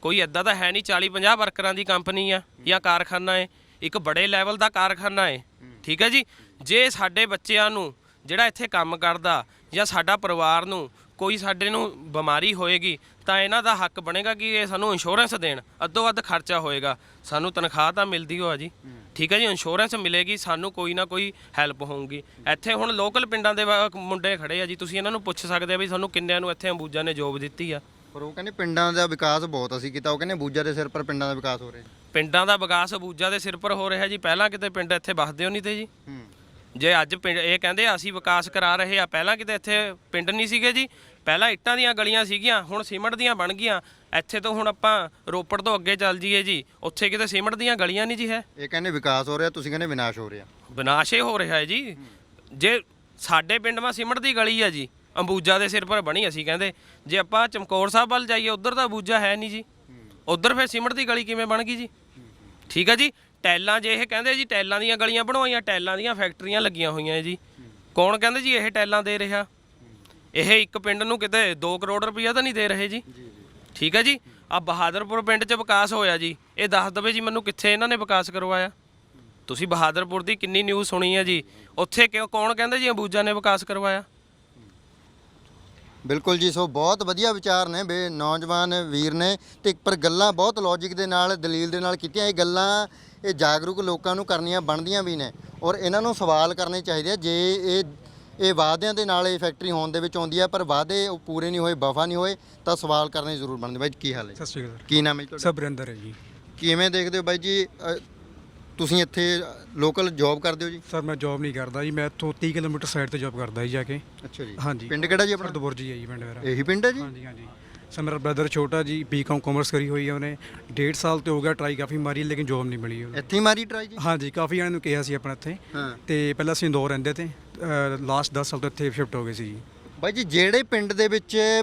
ਕੋਈ ਇੱਦਾਂ ਤਾਂ ਹੈ ਨਹੀਂ 40-50 ਵਰਕਰਾਂ ਦੀ ਕੰਪਨੀ ਆ ਜਾਂ ਕਾਰਖਾਨਾ ਹੈ, ਇੱਕ ਬੜੇ ਲੈਵਲ ਦਾ ਕਾਰਖਾਨਾ ਹੈ, ਠੀਕ ਹੈ ਜੀ। ਜੇ ਸਾਡੇ ਬੱਚਿਆਂ ਨੂੰ ਜਿਹੜਾ ਇੱਥੇ ਕੰਮ ਕਰਦਾ ਜਾਂ ਸਾਡਾ ਪਰਿਵਾਰ ਨੂੰ ਕੋਈ ਸਾਡੇ ਨੂੰ ਬਿਮਾਰੀ ਹੋਏਗੀ ਤਾਂ ਇਹਨਾਂ ਦਾ ਹੱਕ ਬਣੇਗਾ ਕਿ ਇਹ ਸਾਨੂੰ ਇੰਸ਼ੋਰੈਂਸ ਦੇਣ। ਅੱਧੋ ਵੱਧ ਖਰਚਾ ਹੋਏਗਾ, ਸਾਨੂੰ ਤਨਖਾਹ ਤਾਂ ਮਿਲਦੀ ਹੋਆ ਜੀ, ਠੀਕ ਹੈ ਜੀ। ਇੰਸ਼ੋਰੈਂਸ ਮਿਲੇਗੀ, ਸਾਨੂੰ ਕੋਈ ਨਾ ਕੋਈ ਹੈਲਪ ਹੋਊਗੀ। ਇੱਥੇ ਹੁਣ ਲੋਕਲ ਪਿੰਡਾਂ ਦੇ ਮੁੰਡੇ ਖੜੇ ਆ ਜੀ, ਤੁਸੀਂ ਇਹਨਾਂ ਨੂੰ ਪੁੱਛ ਸਕਦੇ ਆ ਵੀ ਸਾਨੂੰ ਕਿੰਨਿਆਂ ਨੂੰ ਇੱਥੇ ਅੰਬੂਜਾ ਨੇ ਜੋਬ ਦਿੱਤੀ ਆ। ਪਰ ਉਹ ਕਹਿੰਦੇ ਪਿੰਡਾਂ ਦਾ ਵਿਕਾਸ ਬਹੁਤ ਅਸੀਂ ਕੀਤਾ, ਉਹ ਕਹਿੰਦੇ ਅੰਬੂਜਾ ਦੇ ਸਿਰ ਪਰ ਪਿੰਡਾਂ ਦਾ ਵਿਕਾਸ ਹੋ ਰਿਹਾ। ਪਿੰਡਾਂ ਦਾ ਵਿਕਾਸ ਅੰਬੂਜਾ ਦੇ ਸਿਰ ਪਰ ਹੋ ਰਿਹਾ ਜੀ। ਪਹਿਲਾਂ ਕਿਤੇ ਪਿੰਡ ਇੱਥੇ ਵਸਦੇ ਹੋ ਨਹੀਂ ਤੇ ਜੀ। ਜੇ ਅੱਜ ਪਿੰਡ ਇਹ ਕਹਿੰਦੇ ਅਸੀਂ ਵਿਕਾਸ ਕਰਾ ਰਹੇ ਆ, ਪਹਿਲਾਂ ਕਿਤੇ ਇੱਥੇ ਪਿੰਡ ਨਹੀਂ ਸੀਗੇ ਜੀ। ਪਹਿਲਾਂ ਇੱਟਾਂ ਦੀਆਂ ਗਲੀਆਂ ਸੀਗੀਆਂ, ਹੁਣ ਸੀਮੈਂਟ ਦੀਆਂ ਬਣ ਗਈਆਂ। ਇੱਥੇ ਤੋਂ ਹੁਣ ਆਪਾਂ ਰੋਪੜ ਤੋਂ ਅੱਗੇ ਚੱਲ ਜਾਈਏ ਜੀ, ਉੱਥੇ ਕਿਤੇ ਸੀਮੈਂਟ ਦੀਆਂ ਗਲੀਆਂ ਨਹੀਂ ਜੀ ਹੈ। ਇਹ ਕਹਿੰਦੇ ਵਿਕਾਸ ਹੋ ਰਿਹਾ, ਤੁਸੀਂ ਕਹਿੰਦੇ ਵਿਨਾਸ਼ ਹੋ ਰਿਹਾ। ਵਿਨਾਸ਼ ਹੀ ਹੋ ਰਿਹਾ ਹੈ ਜੀ। ਜੇ ਸਾਡੇ ਪਿੰਡ ਮਾ ਸੀਮੈਂਟ ਦੀ ਗਲੀ ਆ ਜੀ, ਅੰਬੂਜਾ ਦੇ ਸਿਰ ਪਰ ਬਣੀ, ਅਸੀਂ ਕਹਿੰਦੇ ਜੇ ਆਪਾਂ ਚਮਕੌਰ ਸਾਹਿਬ ਵੱਲ ਜਾਈਏ ਉੱਧਰ ਤਾਂ ਅੰਬੂਜਾ ਹੈ ਨਹੀਂ ਜੀ, ਉੱਧਰ ਫਿਰ ਸੀਮੈਂਟ ਦੀ ਗਲੀ ਕਿਵੇਂ ਬਣ ਗਈ ਜੀ, ਠੀਕ ਹੈ ਜੀ। ਟੈਲਾਂ, ਜੇ ਇਹ ਕਹਿੰਦੇ ਜੀ ਟੈਲਾਂ ਦੀਆਂ ਗਲੀਆਂ ਬਣਵਾਈਆਂ, ਟੈਲਾਂ ਦੀਆਂ ਫੈਕਟਰੀਆਂ ਲੱਗੀਆਂ ਹੋਈਆਂ ਜੀ। ਕੌਣ ਕਹਿੰਦੇ ਜੀ ਇਹ ਟੈਲਾਂ ਦੇ ਰਿਹਾ? ਇਹ ਇੱਕ ਪਿੰਡ ਨੂੰ ਕਿਤੇ 2 ਕਰੋੜ ਰੁਪਈਆ ਤਾਂ ਨਹੀਂ ਦੇ ਰਹੇ ਜੀ, ਠੀਕ ਹੈ ਜੀ। ਆ ਬਹਾਦਰਪੁਰ ਪਿੰਡ 'ਚ ਵਿਕਾਸ ਹੋਇਆ ਜੀ, ਇਹ ਦੱਸ ਦਵੇ ਜੀ ਮੈਨੂੰ ਕਿੱਥੇ ਇਹਨਾਂ ਨੇ ਵਿਕਾਸ ਕਰਵਾਇਆ। ਤੁਸੀਂ ਬਹਾਦਰਪੁਰ ਦੀ ਕਿੰਨੀ ਨਿਊਜ਼ ਸੁਣੀ ਹੈ ਜੀ, ਉੱਥੇ ਕੌਣ ਕਹਿੰਦੇ ਜੀ ਅੰਬੂਜਾ ਨੇ ਵਿਕਾਸ ਕਰਵਾਇਆ? ਬਿਲਕੁਲ ਜੀ। ਸੋ ਬਹੁਤ ਵਧੀਆ ਵਿਚਾਰ ਨੇ ਬੇ ਨੌਜਵਾਨ ਵੀਰ ਨੇ, ਤੇ ਪਰ ਗੱਲਾਂ ਬਹੁਤ ਲੌਜਿਕ ਦੇ ਨਾਲ, ਦਲੀਲ ਦੇ ਨਾਲ ਕੀਤੀਆਂ। ਇਹ ਗੱਲਾਂ ਇਹ ਜਾਗਰੂਕ ਲੋਕਾਂ ਨੂੰ ਕਰਨੀਆਂ ਬਣਦੀਆਂ ਵੀ ਨੇ, ਔਰ ਇਹਨਾਂ ਨੂੰ ਸਵਾਲ ਕਰਨੇ ਚਾਹੀਦੇ ਆ। ਜੇ ਇਹ ਵਾਅਦਿਆਂ ਦੇ ਨਾਲ ਇਹ ਫੈਕਟਰੀ ਹੋਣ ਦੇ ਵਿੱਚ ਆਉਂਦੀ ਆ, ਪਰ ਵਾਅਦੇ ਉਹ ਪੂਰੇ ਨਹੀਂ ਹੋਏ, ਵਫਾ ਨਹੀਂ ਹੋਏ, ਤਾਂ ਸਵਾਲ ਕਰਨੇ ਜ਼ਰੂਰ ਬਣਦੇ। ਬਾਈ ਕੀ ਹਾਲ ਹੈ? ਸਤਿ ਸ਼੍ਰੀ ਅਕਾਲ। ਕੀ ਨਾਮ ਹੈ ਜੀ ਤੁਹਾਡਾ? ਸਬਰਿੰਦਰ ਹੈ ਜੀ। ਕਿਵੇਂ ਦੇਖਦੇ ਹੋ ਬਾਈ ਜੀ, ਤੁਸੀਂ ਇੱਥੇ ਲੋਕਲ ਜੌਬ ਕਰਦੇ ਹੋ ਜੀ? ਸਰ ਮੈਂ ਜੌਬ ਨਹੀਂ ਕਰਦਾ ਜੀ, ਮੈਂ ਇੱਥੋਂ 30 ਕਿਲੋਮੀਟਰ ਸਾਈਡ ਤੇ ਜੌਬ ਕਰਦਾ ਜੀ ਜਾ ਕੇ। ਅੱਛਾ ਜੀ। ਹਾਂਜੀ। ਪਿੰਡ ਕਿਹੜਾ ਜੀ ਆਪਣਾ? ਦਬੁਰਜੀ ਹੈ ਜੀ ਪਿੰਡ ਮੇਰਾ। ਇਹੀ ਪਿੰਡ ਹੈ ਜੀ? ਹਾਂਜੀ ਹਾਂਜੀ। ਸਰ ਮੇਰਾ ਬ੍ਰਦਰ ਛੋਟਾ ਜੀ, ਬੀਕਾਮ ਕਾਮਰਸ ਕਰੀ ਹੋਈ ਹੈ ਉਹਨੇ, 1.5 ਸਾਲ ਤੇ ਹੋ ਗਿਆ, ਟਰਾਈ ਕਾਫੀ ਮਾਰੀ ਲੇਕਿਨ ਜੌਬ ਨਹੀਂ ਮਿਲੀ ਉਹਨੂੰ। ਇੱਥੇ ਹੀ ਮਾਰੀ ਟਰਾਈ ਜੀ? ਹਾਂਜੀ, ਕਾਫੀ ਜਣਿਆਂ ਨੂੰ ਕਿਹਾ ਸੀ ਆਪਣਾ ਇੱਥੇ, ਤੇ ਪਹਿਲਾਂ ਅਸੀਂ ਇੰਦੌਰ ਰਹਿੰਦੇ ਤੇ ਲਾਸਟ 10 ਸਾਲ ਤੋਂ ਇੱਥੇ ਸ਼ਿਫਟ ਹੋ ਗਏ ਸੀ ਜੀ। ਬਾਈ ਜੀ ਜਿਹੜੇ ਪਿੰਡ ਦੇ ਵਿੱਚ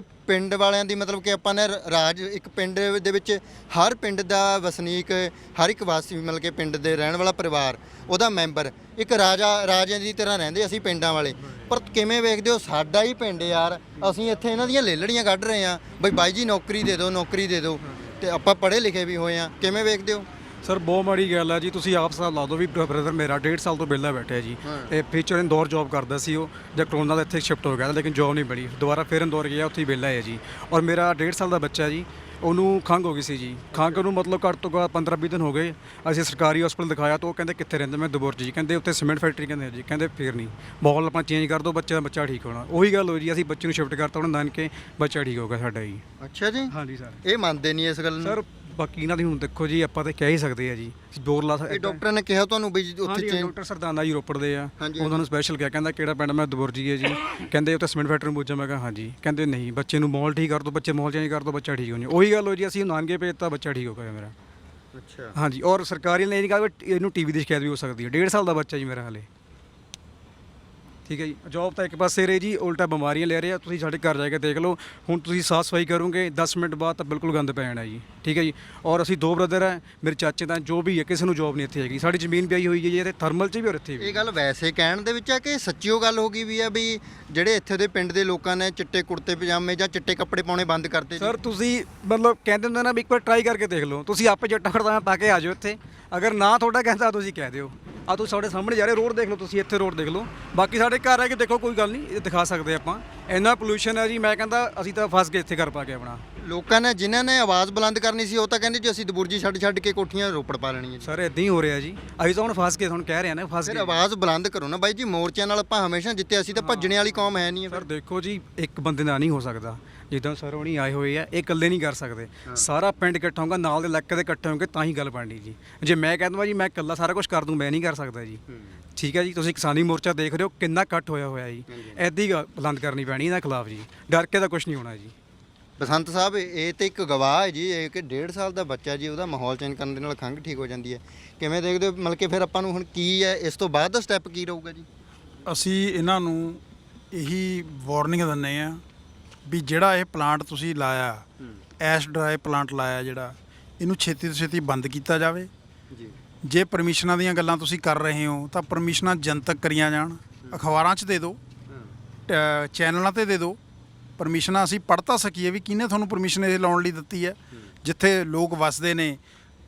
ਪਿੰਡ ਵਾਲਿਆਂ ਦੀ ਮਤਲਬ ਕਿ ਆਪਾਂ ਨੇ ਰਾਜ, ਇੱਕ ਪਿੰਡ ਦੇ ਵਿੱਚ ਹਰ ਪਿੰਡ ਦਾ ਵਸਨੀਕ, ਹਰ ਇੱਕ ਵਾਸੀ ਮਤਲਬ ਕਿ ਪਿੰਡ ਦੇ ਰਹਿਣ ਵਾਲਾ ਪਰਿਵਾਰ, ਉਹਦਾ ਮੈਂਬਰ ਇੱਕ ਰਾਜਿਆਂ ਦੀ ਤਰ੍ਹਾਂ ਰਹਿੰਦੇ ਅਸੀਂ ਪਿੰਡਾਂ ਵਾਲੇ। ਪਰ ਕਿਵੇਂ ਵੇਖਦੇ ਹੋ ਸਾਡਾ ਹੀ ਪਿੰਡ ਯਾਰ, ਅਸੀਂ ਇੱਥੇ ਇਹਨਾਂ ਦੀਆਂ ਲੇਲੜੀਆਂ ਕੱਢ ਰਹੇ ਹਾਂ ਬਈ ਬਾਈ ਜੀ ਨੌਕਰੀ ਦੇ ਦਿਓ, ਨੌਕਰੀ ਦੇ ਦਿਓ, ਤੇ ਆਪਾਂ ਪੜ੍ਹੇ ਲਿਖੇ ਵੀ ਹੋਏ ਹਾਂ। ਕਿਵੇਂ ਵੇਖਦੇ ਹੋ? ਸਰ ਬਹੁਤ ਮਾੜੀ ਗੱਲ ਹੈ ਜੀ। ਤੁਸੀਂ ਆਪ ਹਿਸਾਬ ਲਾ ਦਿਓ ਵੀ ਬ੍ਰਦਰ ਮੇਰਾ 1.5 ਸਾਲ ਤੋਂ ਵਿਹਲਾ ਬੈਠਿਆ ਜੀ। ਇਹ ਫਿਊਚਰ ਇੰਦੌਰ ਜੌਬ ਕਰਦਾ ਸੀ ਉਹ, ਜਦ ਕਰੋਨਾ ਦਾ ਇੱਥੇ ਸ਼ਿਫਟ ਹੋ ਗਿਆ ਲੇਕਿਨ ਜੌਬ ਨਹੀਂ ਮਿਲੀ, ਦੁਬਾਰਾ ਫਿਰ ਇੰਦੌਰ ਗਿਆ, ਉੱਥੇ ਹੀ ਵਿਹਲਾ ਹੈ ਜੀ। ਔਰ ਮੇਰਾ 1.5 ਸਾਲ ਦਾ ਬੱਚਾ ਜੀ, ਉਹਨੂੰ ਖੰਘ ਹੋ ਗਈ ਸੀ ਜੀ। ਖੰਘ ਉਹਨੂੰ ਮਤਲਬ ਘੱਟ ਤੋਂ ਘੱਟ 15-20 ਦਿਨ ਹੋ ਗਏ। ਅਸੀਂ ਸਰਕਾਰੀ ਹਸਪਤਾਲ ਦਿਖਾਇਆ ਤਾਂ ਉਹ ਕਹਿੰਦੇ ਕਿੱਥੇ ਰਹਿੰਦੇ? ਮੈਂ ਦਬੁਰਜ ਜੀ। ਕਹਿੰਦੇ ਉੱਥੇ ਸੀਮੈਂਟ ਫੈਕਟਰੀ ਕਹਿੰਦੇ ਜੀ। ਕਹਿੰਦੇ ਫਿਰ ਨਹੀਂ, ਮਾਹੌਲ ਆਪਣਾ ਚੇਂਜ ਕਰ ਦਿਓ, ਬੱਚਾ ਠੀਕ ਹੋਣਾ। ਉਹੀ ਗੱਲ ਹੋਈ ਜੀ, ਅਸੀਂ ਬੱਚੇ ਨੂੰ ਸ਼ਿਫਟ ਕਰਤਾ ਉਹਨਾਂ ਨਾਨਕੇ, ਬੱਚਾ ਠੀਕ ਹੋ ਗਿਆ ਸਾਡਾ ਜੀ। ਅੱਛਾ ਜੀ। ਹਾਂਜੀ ਸਰ। ਇਹ ਮੰਨਦੇ ਨਹੀਂ ਇਸ ਗੱਲ ਨੂੰ? ਸਰ ਬਾਕੀ ਇਹਨਾਂ ਦੀ ਹੁਣ ਦੇਖੋ ਜੀ, ਆਪਾਂ ਤਾਂ ਕਹਿ ਹੀ ਸਕਦੇ ਆ ਜੀ, ਜ਼ੋਰ ਲਾ ਇਹ ਡਾਕਟਰ ਨੇ ਕਿਹਾ ਤੁਹਾਨੂੰ ਵੀ ਉੱਥੇ ਡਾਕਟਰ ਸਰਦਾਨਾ ਜੀ ਰੋਪੜ ਦੇ ਆ, ਉਹਨਾਂ ਨੂੰ ਸਪੈਸ਼ਲ ਕਿਹਾ, ਕਹਿੰਦਾ ਕਿਹੜਾ ਪਿੰਡ? ਮੈਂ ਦਬੁਰਜੀ ਹੈ ਜੀ। ਕਹਿੰਦੇ ਉੱਥੇ ਸੀਮੈਂਟ ਫੈਕਟਰੀ ਅੰਬੂਜਾ। ਮੈਂ ਕਿਹਾ ਹਾਂਜੀ। ਕਹਿੰਦੇ ਨਹੀਂ, ਬੱਚੇ ਨੂੰ ਮਾਹੌਲ ਠੀਕ ਕਰ ਦਿਓ, ਬੱਚੇ ਮਾਹੌਲ ਚੇਂਜ ਕਰ ਦਿਓ, ਬੱਚਾ ਠੀਕ ਹੋ ਜਾਏ। ਉਹੀ ਗੱਲ ਹੋ ਜੀ, ਅਸੀਂ ਨਾਨਕੇ ਭੇਜਤਾ, ਬੱਚਾ ਠੀਕ ਹੋ ਗਿਆ ਮੇਰਾ। ਅੱਛਾ। ਹਾਂਜੀ। ਔਰ ਸਰਕਾਰੀ ਨੇ ਇਹ ਨਹੀਂ ਕਹਾ ਇਹਨੂੰ ਟੀਵੀ ਦੀ ਸ਼ਿਕਾਇਤ ਵੀ ਹੋ ਸਕਦੀ ਹੈ। 1.5 ਸਾਲ ਦਾ ਬੱਚਾ ਜੀ ਮੇਰਾ ਹਾਲੇ। ਠੀਕ ਹੈ ਜੀ। ਜੋਬ ਤਾਂ ਇੱਕ ਪਾਸੇ ਰਹੀ ਜੀ, ਉਲਟਾ ਬਿਮਾਰੀਆਂ ਲੈ ਰਹੇ ਆ। ਤੁਸੀਂ ਸਾਡੇ ਘਰ ਜਾ ਕੇ ਦੇਖ ਲਓ, ਹੁਣ ਤੁਸੀਂ ਸਾਫ਼ ਸਫਾਈ ਕਰੋਗੇ 10 ਮਿੰਟ ਬਾਅਦ ਤਾਂ ਬਿਲਕੁਲ ਗੰਦ ਪੈ ਜਾਣਾ ਜੀ, ਠੀਕ ਹੈ ਜੀ। ਔਰ ਅਸੀਂ 2 ਬ੍ਰਦਰ ਹੈ, ਮੇਰੇ ਚਾਚੇ ਤਾਂ ਜੋ ਵੀ ਹੈ, ਕਿਸੇ ਨੂੰ ਜੋਬ ਨਹੀਂ ਇੱਥੇ ਹੈਗੀ। ਸਾਡੀ ਜ਼ਮੀਨ ਵਿਆਹੀ ਹੋਈ ਹੈ ਜੀ, ਇਹਦੇ ਥਰਮਲ 'ਚ ਵੀ ਔਰ ਇੱਥੇ ਵੀ। ਇਹ ਗੱਲ ਵੈਸੇ ਕਹਿਣ ਦੇ ਵਿੱਚ ਆ ਕਿ ਸੱਚੀਓ ਗੱਲ ਹੋ ਗਈ ਵੀ ਆ ਵੀ ਜਿਹੜੇ ਇੱਥੇ ਦੇ ਪਿੰਡ ਦੇ ਲੋਕਾਂ ਨੇ ਚਿੱਟੇ ਕੁੜਤੇ ਪਜਾਮੇ ਜਾਂ ਚਿੱਟੇ ਕੱਪੜੇ ਪਾਉਣੇ ਬੰਦ ਕਰਤੇ ਜੀ? ਸਰ ਤੁਸੀਂ ਮਤਲਬ ਕਹਿੰਦੇ ਹੁੰਦੇ ਨਾ ਵੀ ਇੱਕ ਵਾਰ ਟਰਾਈ ਕਰਕੇ ਦੇਖ ਲਓ। ਤੁਸੀਂ ਆਪੇ ਜੱਟਾ ਖੜਦਾ ਪਾ ਕੇ ਆ ਜਾਓ ਇੱਥੇ, ਅਗਰ ਨਾ ਤੁਹਾਡਾ ਕਹਿੰਦਾ ਤੁਸੀਂ ਕਹਿ ਦਿਓ। ਆ ਤੁਸੀਂ ਸਾਡੇ ਸਾਹਮਣੇ ਜਾ ਰਹੇ ਰੋਡ ਦੇਖ ਲਓ, ਤੁਸੀਂ ਇੱਥੇ ਰੋਡ ਦੇਖ ਲਓ। ਬਾਕੀ ਸਾਡੇ ਘਰ ਆ ਕੇ ਦੇਖੋ, ਕੋਈ ਗੱਲ ਨਹੀਂ, ਇਹ ਦਿਖਾ ਸਕਦੇ ਆਪਾਂ। ਇੰਨਾ ਪੋਲੂਸ਼ਨ ਹੈ ਜੀ, ਮੈਂ ਕਹਿੰਦਾ ਅਸੀਂ ਤਾਂ ਫਸ ਗਏ ਇੱਥੇ ਘਰ ਪਾ ਕੇ ਆਪਣਾ। ਲੋਕਾਂ ਨੇ ਜਿਨ੍ਹਾਂ ਨੇ ਆਵਾਜ਼ ਬੁਲੰਦ ਕਰਨੀ ਸੀ ਉਹ ਤਾਂ ਕਹਿੰਦੇ ਜੀ ਅਸੀਂ ਦਬੁਰਜੀ ਛੱਡ ਕੇ ਕੋਠੀਆਂ ਰੋਪੜ ਪਾ ਲੈਣੀਆਂ ਜੀ। ਸਰ ਇੱਦਾਂ ਹੀ ਹੋ ਰਿਹਾ ਜੀ, ਅਸੀਂ ਤਾਂ ਹੁਣ ਫਸ ਗਏ, ਤੁਹਾਨੂੰ ਕਹਿ ਰਹੇ ਨਾ ਫਸ ਫਿਰ ਗਏ। ਆਵਾਜ਼ ਬੁਲੰਦ ਕਰੋ ਨਾ ਬਾਈ ਜੀ, ਮੋਰਚਿਆਂ ਨਾਲ ਆਪਾਂ ਹਮੇਸ਼ਾ ਜਿੱਤੇ, ਅਸੀਂ ਤਾਂ ਭੱਜਣੇ ਵਾਲੀ ਕੌਮ ਹੈ ਨਹੀਂ। ਸਰ ਦੇਖੋ ਜੀ, ਇੱਕ ਬੰਦੇ ਨਾਲ ਨਹੀਂ ਹੋ ਸਕਦਾ। ਜਿੱਦਾਂ ਸਰ ਹੋਣੀ ਆਏ ਹੋਏ ਆ, ਇਹ ਇਕੱਲੇ ਨਹੀਂ ਕਰ ਸਕਦੇ। ਸਾਰਾ ਪਿੰਡ ਇਕੱਠਾ ਹੋਊਗਾ, ਨਾਲ ਦੇ ਇਲਾਕੇ ਦੇ ਇਕੱਠੇ ਹੋਣਗੇ ਤਾਂ ਹੀ ਗੱਲ ਬਣਨੀ ਜੀ। ਜੇ ਮੈਂ ਕਹਿ ਦਵਾਂ ਜੀ ਮੈਂ ਇਕੱਲਾ ਸਾਰਾ ਕੁਝ ਕਰ ਦੂੰ, ਮੈਂ ਨਹੀਂ ਕਰ ਸਕਦਾ ਜੀ, ਠੀਕ ਹੈ ਜੀ। ਤੁਸੀਂ ਕਿਸਾਨੀ ਮੋਰਚਾ ਦੇਖ ਰਹੇ ਹੋ ਕਿੰਨਾ ਇਕੱਠ ਹੋਇਆ ਜੀ। ਐਦਾਂ ਹੀ ਬੁਲੰਦ ਕਰਨੀ ਪੈਣੀ ਇਹਨਾਂ ਖਿਲਾਫ ਜੀ, ਡਰ ਕੇ ਤਾਂ ਕੁਝ ਨਹੀਂ ਹੋਣਾ ਜੀ। ਬਸੰਤ ਸਾਹਿਬ, ਇਹ ਤੇ ਇੱਕ ਗਵਾਹ ਹੈ ਜੀ, ਇਹ ਕਿ 1.5 ਸਾਲ ਦਾ ਬੱਚਾ ਜੀ, ਉਹਦਾ ਮਾਹੌਲ ਚੇਂਜ ਕਰਨ ਦੇ ਨਾਲ ਖੰਘ ਠੀਕ ਹੋ ਜਾਂਦੀ ਹੈ। ਕਿਵੇਂ ਦੇਖਦੇ ਹੋ, ਮਤਲਬ ਕਿ ਫਿਰ ਆਪਾਂ ਨੂੰ ਹੁਣ ਕੀ ਹੈ, ਇਸ ਤੋਂ ਬਾਅਦ ਦਾ ਸਟੈਪ ਕੀ ਰਹੂਗਾ ਜੀ? ਅਸੀਂ ਇਹਨਾਂ ਨੂੰ ਇਹੀ ਵਾਰਨਿੰਗ ਦਿੰਦੇ ਆ ਵੀ ਜਿਹੜਾ ਇਹ ਪਲਾਂਟ ਤੁਸੀਂ ਲਾਇਆ, ਐਸ਼ ਡਰਾਈ ਪਲਾਂਟ ਲਾਇਆ ਜਿਹੜਾ, ਇਹਨੂੰ ਛੇਤੀ ਤੋਂ ਛੇਤੀ ਬੰਦ ਕੀਤਾ ਜਾਵੇ ਜੀ। ਜੇ ਪਰਮਿਸ਼ਨਾਂ ਦੀਆਂ ਗੱਲਾਂ ਤੁਸੀਂ ਕਰ ਰਹੇ ਹੋ ਤਾਂ ਪਰਮਿਸ਼ਨਾਂ ਜਨਤਕ ਕਰੀਆਂ ਜਾਣ, ਅਖਬਾਰਾਂ 'ਚ ਦੇ ਦਿਓ, ਚੈਨਲਾਂ 'ਤੇ ਦੇ ਦਿਓ ਪਰਮਿਸ਼ਨਾਂ। ਅਸੀਂ ਪੜ੍ਹ ਤਾਂ ਸਕੀਏ ਵੀ ਕਿਹਨੇ ਤੁਹਾਨੂੰ ਪਰਮਿਸ਼ਨ ਇਹ ਲਾਉਣ ਲਈ ਦਿੱਤੀ ਹੈ। ਜਿੱਥੇ ਲੋਕ ਵਸਦੇ ਨੇ,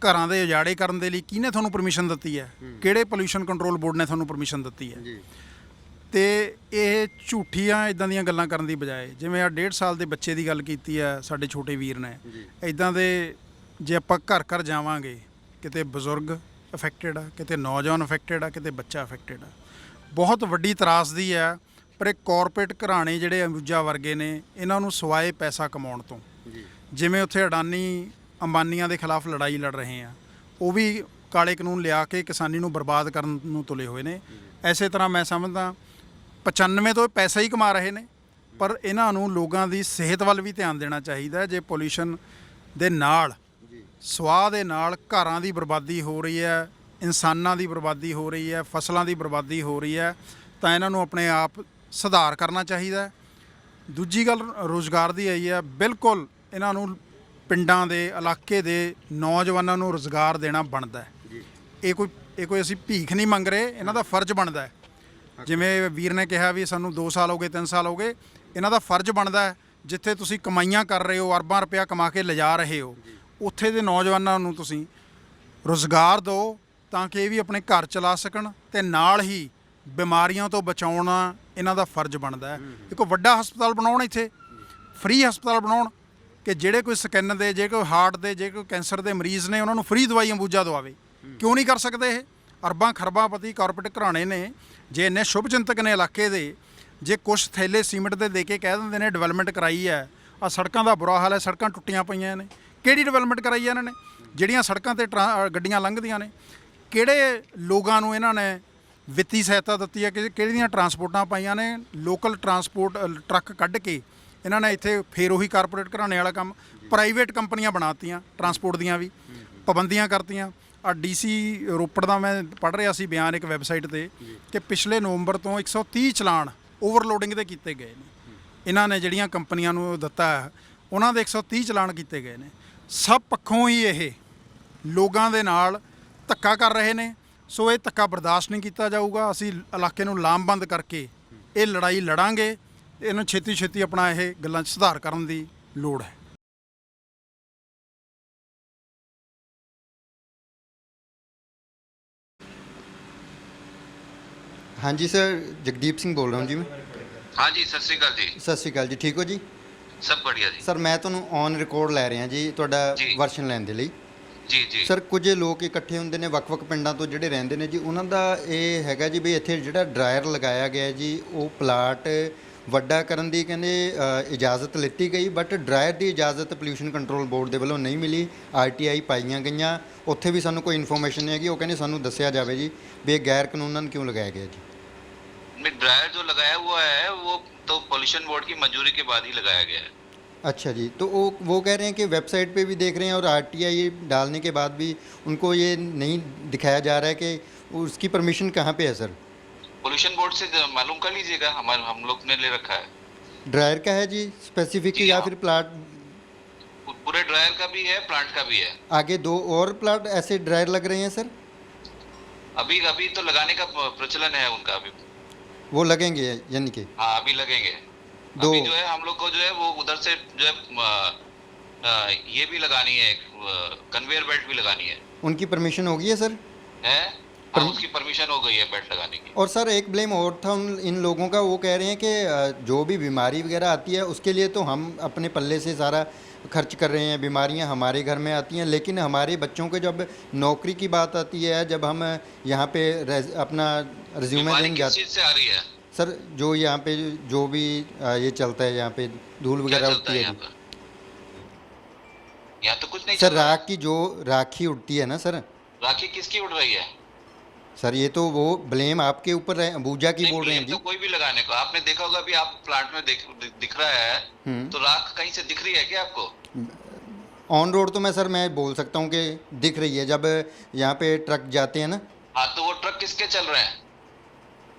ਘਰਾਂ ਦੇ ਉਜਾੜੇ ਕਰਨ ਦੇ ਲਈ ਕਿਹਨੇ ਤੁਹਾਨੂੰ ਪਰਮਿਸ਼ਨ ਦਿੱਤੀ ਹੈ? ਕਿਹੜੇ ਪੋਲਿਊਸ਼ਨ ਕੰਟਰੋਲ ਬੋਰਡ ਨੇ ਤੁਹਾਨੂੰ ਪਰਮਿਸ਼ਨ ਦਿੱਤੀ ਹੈ? ਜੀ। ਤੇ ਇਹ ਝੂਠੀਆਂ ਇਦਾਂ ਦੀਆਂ ਗੱਲਾਂ ਕਰਨ ਦੀ ਬਜਾਏ, ਜਿਵੇਂ ਆ 1.5 ਸਾਲ ਦੇ ਬੱਚੇ ਦੀ ਗੱਲ ਕੀਤੀ ਹੈ ਸਾਡੇ ਛੋਟੇ ਵੀਰ ਨੇ, ਇਦਾਂ ਦੇ ਜੇ ਆਪਾਂ ਘਰ ਘਰ ਜਾਵਾਂਗੇ, ਕਿਤੇ ਬਜ਼ੁਰਗ ਅਫੈਕਟਡ ਆ, ਕਿਤੇ ਨੌਜਵਾਨ ਅਫੈਕਟਡ ਆ, ਕਿਤੇ ਬੱਚਾ ਅਫੈਕਟਡ ਆ। ਬਹੁਤ ਵੱਡੀ ਤਰਾਸਦੀ ਹੈ। ਪਰ ਇਹ ਕਾਰਪੋਰੇਟ ਘਰਾਣੇ ਜਿਹੜੇ ਅੰਬੂਜਾ ਵਰਗੇ ਨੇ, ਇਹਨਾਂ ਨੂੰ ਸਿਵਾਏ ਪੈਸਾ ਕਮਾਉਣ ਤੋਂ, ਜਿਵੇਂ ਉੱਥੇ ਅਡਾਨੀ ਅੰਬਾਨੀਆਂ ਦੇ ਖਿਲਾਫ ਲੜਾਈ ਲੜ ਰਹੇ ਆ, ਉਹ ਵੀ ਕਾਲੇ ਕਾਨੂੰਨ ਲਿਆ ਕੇ ਕਿਸਾਨੀ ਨੂੰ ਬਰਬਾਦ ਕਰਨ ਨੂੰ ਤੁਲੇ ਹੋਏ ਨੇ। ਐਸੇ ਤਰ੍ਹਾਂ ਮੈਂ ਸਮਝਦਾ 95 ਤੋਂ ਪੈਸਾ ਹੀ ਕਮਾ ਰਹੇ ਨੇ, ਪਰ ਇਹਨਾਂ ਨੂੰ ਲੋਕਾਂ ਦੀ ਸਿਹਤ ਵੱਲ ਵੀ ਧਿਆਨ ਦੇਣਾ ਚਾਹੀਦਾ। ਜੇ ਪੋਲਿਊਸ਼ਨ ਦੇ ਨਾਲ, ਸਵਾਹ ਦੇ ਨਾਲ ਘਰਾਂ ਦੀ ਬਰਬਾਦੀ ਹੋ ਰਹੀ ਹੈ, ਇਨਸਾਨਾਂ ਦੀ ਬਰਬਾਦੀ ਹੋ ਰਹੀ ਹੈ, ਫਸਲਾਂ ਦੀ ਬਰਬਾਦੀ ਹੋ ਰਹੀ ਹੈ, ਤਾਂ ਇਹਨਾਂ ਨੂੰ ਆਪਣੇ ਆਪ ਸੁਧਾਰ ਕਰਨਾ ਚਾਹੀਦਾ। ਦੂਜੀ ਗੱਲ ਰੋਜ਼ਗਾਰ ਦੀ ਆਈ ਹੈ। ਬਿਲਕੁਲ ਇਹਨਾਂ ਨੂੰ ਪਿੰਡਾਂ ਦੇ ਇਲਾਕੇ ਦੇ ਨੌਜਵਾਨਾਂ ਨੂੰ ਰੋਜ਼ਗਾਰ ਦੇਣਾ ਬਣਦਾ ਹੈ। ਇਹ ਕੋਈ ਅਸੀਂ ਭੀਖ ਨਹੀਂ ਮੰਗ ਰਹੇ, ਇਹਨਾਂ ਦਾ ਫਰਜ਼ ਬਣਦਾ ਹੈ। ਜਿਵੇਂ ਵੀਰ ਨੇ ਕਿਹਾ ਵੀ ਸਾਨੂੰ 2 ਸਾਲ ਹੋ ਗਏ, 3 ਸਾਲ ਹੋ ਗਏ, ਇਹਨਾਂ ਦਾ ਫਰਜ਼ ਬਣਦਾ ਹੈ। ਜਿੱਥੇ ਤੁਸੀਂ ਕਮਾਈਆਂ ਕਰ ਰਹੇ ਹੋ, ਅਰਬਾਂ ਰੁਪਇਆ ਕਮਾ ਕੇ ਲਿਜਾ ਰਹੇ ਹੋ, ਉੱਥੇ ਦੇ ਨੌਜਵਾਨਾਂ ਨੂੰ ਤੁਸੀਂ ਰੋਜ਼ਗਾਰ ਦਿਓ ਤਾਂ ਕਿ ਇਹ ਵੀ ਆਪਣੇ ਘਰ ਚਲਾ ਸਕਣ, ਅਤੇ ਨਾਲ ਹੀ ਬਿਮਾਰੀਆਂ ਤੋਂ ਬਚਾਉਣਾ ਇਹਨਾਂ ਦਾ ਫਰਜ਼ ਬਣਦਾ ਹੈ। ਇੱਕ ਵੱਡਾ ਹਸਪਤਾਲ ਬਣਾਉਣ, ਇੱਥੇ ਫ੍ਰੀ ਹਸਪਤਾਲ ਬਣਾਉਣ ਕਿ ਜਿਹੜੇ ਕੋਈ ਸਕਿਨ ਦੇ, ਜੇ ਕੋਈ ਹਾਰਟ ਦੇ, ਜੇ ਕੋਈ ਕੈਂਸਰ ਦੇ ਮਰੀਜ਼ ਨੇ, ਉਹਨਾਂ ਨੂੰ ਫ੍ਰੀ ਦਵਾਈ ਅੰਬੂਜਾ ਦਵਾਵੇ। ਕਿਉਂ ਨਹੀਂ ਕਰ ਸਕਦੇ? ਇਹ ਅਰਬਾਂ ਖਰਬਾਂ ਪਤੀ ਕਾਰਪੋਰੇਟ ਘਰਾਣੇ ਨੇ, ਜੇ ਇੰਨੇ ਸ਼ੁਭ ਚਿੰਤਕ ਨੇ ਇਲਾਕੇ ਦੇ, ਜੇ ਕੁਛ ਥੈਲੇ ਸੀਮਿੰਟ ਦੇ ਕੇ ਕਹਿ ਦਿੰਦੇ ਨੇ ਡਿਵੈਲਪਮੈਂਟ ਕਰਾਈ ਹੈ, ਆ ਸੜਕਾਂ ਦਾ ਬੁਰਾ ਹਾਲ ਹੈ, ਸੜਕਾਂ ਟੁੱਟੀਆਂ ਪਈਆਂ ਨੇ, ਕਿਹੜੀ ਡਿਵੈਲਪਮੈਂਟ ਕਰਾਈ ਹੈ ਇਹਨਾਂ ਨੇ? ਜਿਹੜੀਆਂ ਸੜਕਾਂ 'ਤੇ ਗੱਡੀਆਂ ਲੰਘਦੀਆਂ ਨੇ, ਕਿਹੜੇ ਲੋਕਾਂ ਨੂੰ ਇਹਨਾਂ ਨੇ ਵਿੱਤੀ ਸਹਾਇਤਾ ਦਿੱਤੀ ਹੈ, ਕਿ ਕਿਹੜੀਆਂ ਟਰਾਂਸਪੋਰਟਾਂ ਪਾਈਆਂ ਨੇ? ਲੋਕਲ ਟਰਾਂਸਪੋਰਟ ਟਰੱਕ ਕੱਢ ਕੇ ਇਹਨਾਂ ਨੇ ਇੱਥੇ ਫੇਰ ਉਹੀ ਕਾਰਪੋਰੇਟ ਘਰਾਣੇ ਵਾਲਾ ਕੰਮ, ਪ੍ਰਾਈਵੇਟ ਕੰਪਨੀਆਂ ਬਣਾਤੀਆਂ, ਟਰਾਂਸਪੋਰਟ ਦੀਆਂ ਵੀ ਪਾਬੰਦੀਆਂ ਕਰਤੀਆਂ। ਆ DC ਰੋਪੜ ਦਾ ਮੈਂ ਪੜ੍ਹ ਰਿਹਾ ਸੀ ਬਿਆਨ ਇੱਕ ਵੈਬਸਾਈਟ 'ਤੇ ਕਿ ਪਿਛਲੇ ਨਵੰਬਰ ਤੋਂ 130 ਚਲਾਨ ਓਵਰਲੋਡਿੰਗ ਦੇ ਕੀਤੇ ਗਏ ਨੇ। ਇਹਨਾਂ ਨੇ ਜਿਹੜੀਆਂ ਕੰਪਨੀਆਂ ਨੂੰ ਦਿੱਤਾ ਹੈ, ਉਹਨਾਂ ਦੇ 130 ਚਲਾਨ ਕੀਤੇ ਗਏ ਨੇ। ਸਭ ਪੱਖੋਂ ਹੀ ਇਹ ਲੋਕਾਂ ਦੇ ਨਾਲ ਧੱਕਾ ਕਰ ਰਹੇ ਨੇ। ਸੋ ਇਹ ਧੱਕਾ ਬਰਦਾਸ਼ਤ ਨਹੀਂ ਕੀਤਾ ਜਾਊਗਾ। ਅਸੀਂ ਇਲਾਕੇ ਨੂੰ ਲਾਮਬੰਦ ਕਰਕੇ ਇਹ ਲੜਾਈ ਲੜਾਂਗੇ। ਇਹਨੂੰ ਛੇਤੀ ਛੇਤੀ ਆਪਣਾ ਇਹ ਗੱਲਾਂ 'ਚ ਸੁਧਾਰ ਕਰਨ ਦੀ ਲੋੜ ਹੈ। ਹਾਂਜੀ ਸਰ, ਜਗਦੀਪ ਸਿੰਘ ਬੋਲ ਰਿਹਾ ਹਾਂ ਜੀ ਮੈਂ। हाँ जी, सत श्री अकाल जी। ਸਤਿ ਸ਼੍ਰੀ ਅਕਾਲ ਜੀ, ਠੀਕ ਹੋ ਜੀ? सब बढ़िया जी। ਸਰ ਮੈਂ ਤੁਹਾਨੂੰ ਔਨ ਰਿਕਾਰਡ ਲੈ ਰਿਹਾ ਜੀ ਤੁਹਾਡਾ ਜੀ। ਵਰਸ਼ਨ ਲੈਣ ਦੇ ਲਈ। जी जी। ਸਰ ਕੁਝ ਲੋਕ ਇਕੱਠੇ ਹੁੰਦੇ ਨੇ ਵੱਖ-ਵੱਖ ਪਿੰਡਾਂ ਤੋਂ ਜਿਹੜੇ ਰਹਿੰਦੇ ਨੇ ਜੀ, ਉਹਨਾਂ ਦਾ ਇਹ ਹੈਗਾ ਜੀ ਵੀ ਇੱਥੇ ਜਿਹੜਾ ਡਰਾਇਰ ਲਗਾਇਆ ਗਿਆ ਜੀ, ਉਹ ਪਲਾਟ ਵੱਡਾ ਕਰਨ ਦੀ ਕਹਿੰਦੇ ਇਜਾਜ਼ਤ ਲਿੱਤੀ ਗਈ, ਬਟ ਡਰਾਇਰ ਦੀ ਇਜਾਜ਼ਤ ਪੋਲਿਊਸ਼ਨ ਕੰਟਰੋਲ ਬੋਰਡ ਦੇ ਵੱਲੋਂ ਨਹੀਂ ਮਿਲੀ। RTI ਪਾਈਆਂ ਗਈਆਂ, ਉੱਥੇ ਵੀ ਸਾਨੂੰ ਕੋਈ ਇਨਫੋਰਮੇਸ਼ਨ ਨਹੀਂ ਹੈਗੀ। ਉਹ ਕਹਿੰਦੇ ਸਾਨੂੰ ਦੱਸਿਆ ਜਾਵੇ ਜੀ ਵੀ ਇਹ ਗੈਰ ਕਾਨੂੰਨਨ ਕਿਉਂ ਲਗਾਇਆ ਗਿਆ ਜੀ। ड्रायर जो लगाया हुआ है वो तो पोल्यूशन बोर्ड की मंजूरी के बाद ही लगाया गया है। अच्छा जी, तो वो कह रहे हैं कि वेबसाइट पे भी देख रहे हैं और RTI डालने के बाद भी उनको ये नहीं दिखाया जा रहा है कि उसकी परमिशन कहाँ पे है सर? पोल्यूशन बोर्ड से मालूम कर लीजिएगा, हम लोग ने ले रखा है। ड्रायर का है जी स्पेसिफिक जी, या हाँ। फिर प्लाट? पूरे ड्रायर का भी है, प्लांट का भी है। आगे 2 और प्लाट ऐसे ड्रायर लग रहे हैं सर? अभी अभी तो लगाने का प्रचलन है उनका अभी। वो लगेंगे यानी कि हाँ, अभी लगेंगे। दो। अभी जो है हम लोग को जो है वो उधर से जो है ये भी लगानी है, कन्वेयर बेल्ट भी लगानी है। उनकी परमिशन होगी है सर? है, हाँ, उसकी परमिशन हो गई है बेल्ट लगाने की। और सर एक ब्लेम और था इन लोगों का, वो कह रहे हैं कि जो भी बीमारी वगैरह आती है उसके लिए तो हम अपने पल्ले से सारा खर्च कर रहे हैं, बीमारियां हमारे घर में आती हैं, लेकिन हमारे बच्चों के जब नौकरी की बात आती है, जब हम यहाँ पे अपना रिज्यूमे बीमारी देने किस जाते चीज से आ रही है? सर, जो यहाँ पे जो भी ये चलता है, यहाँ पे धूल क्या वगैरह चलता उड़ती है है यहाँ जी। पर? यहाँ तो कुछ नहीं सर चल रहा है। राख की जो राखी उड़ती है ना सर, राखी किसकी उड़ रही है? सर ये तो वो ब्लेम आपके ऊपर है, अंबुजा की नहीं, बोल रहे हैं blame जी। तो कोई भी लगाने को, आपने देखा होगा अभी आप प्लांट में दिख रहा है, तो राख कहीं से दिख रही है क्या आपको? ऑन रोड तो मैं बोल सकता हूँ कि दिख रही है, जब यहाँ पे ट्रक जाते हैं ना। हाँ, तो वो ट्रक किसके चल रहे हैं?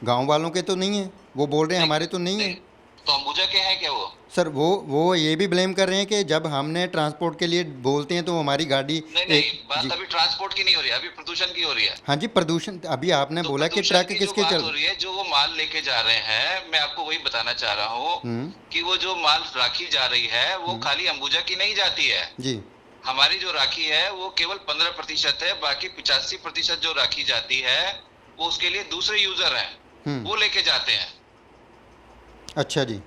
गांव वालों के तो नहीं है, वो बोल रहे हैं हमारे तो नहीं है। तो अंबुजा के हैं क्या वो? सर वो ये भी ब्लेम कर रहे हैं कि जब हमने ट्रांसपोर्ट के लिए बोलते हैं तो हमारी गाड़ी नहीं, जी। बात अभी ट्रांसपोर्ट की नहीं हो रही है, अभी प्रदूषण की हो रही है। हाँ जी, प्रदूषण अभी आपने तो बोला कि प्रदूषण ट्रक की जो किसके बात चल हो रही है, जो वो माल लेके जा रहे हैं, मैं आपको वही बताना चाह रहा हूँ कि वो जो माल राखी जा रही है वो खाली अंबुजा की नहीं जाती है जी। हमारी जो राखी है वो केवल 15% है, बाकी 85% जो राखी जाती है वो उसके लिए दूसरे यूजर हैं, वो लेके जाते हैं। अच्छा जी।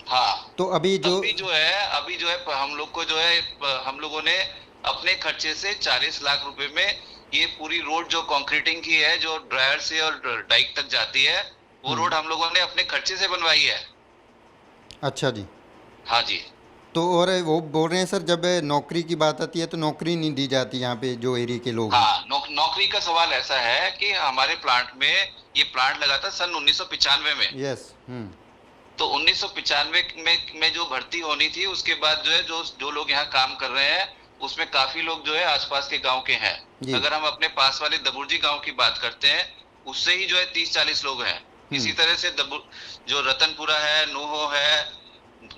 हाँ, तो अभी जो अभी जो है हम लोग को जो है हम लोगों ने अपने खर्चे से 40 लाख रुपए में ये पूरी रोड जो कंक्रीटिंग की है, जो ड्रायर से और डाइक तक जाती है, वो रोड हम लोगों ने अपने खर्चे से बनवाई है। अच्छा जी। हाँ जी। तो और वो बोल रहे हैं सर, जब नौकरी की बात आती है तो नौकरी नहीं दी जाती यहाँ पे जो एरिया के लोग हैं। हाँ, नौकरी का सवाल ऐसा है कि हमारे प्लांट में ये प्लांट लगा था सन 1995 में। यस। तो 1995 में जो भर्ती होनी थी, उसके बाद जो है जो लोग यहाँ काम कर रहे हैं उसमें काफी लोग जो है आसपास के गांव के हैं। अगर हम अपने पास वाले दबुर्जी गांव की बात करते हैं, उससे ही जो है 30-40 लोग हैं। इसी तरह से जो रतनपुरा है, नूहो है,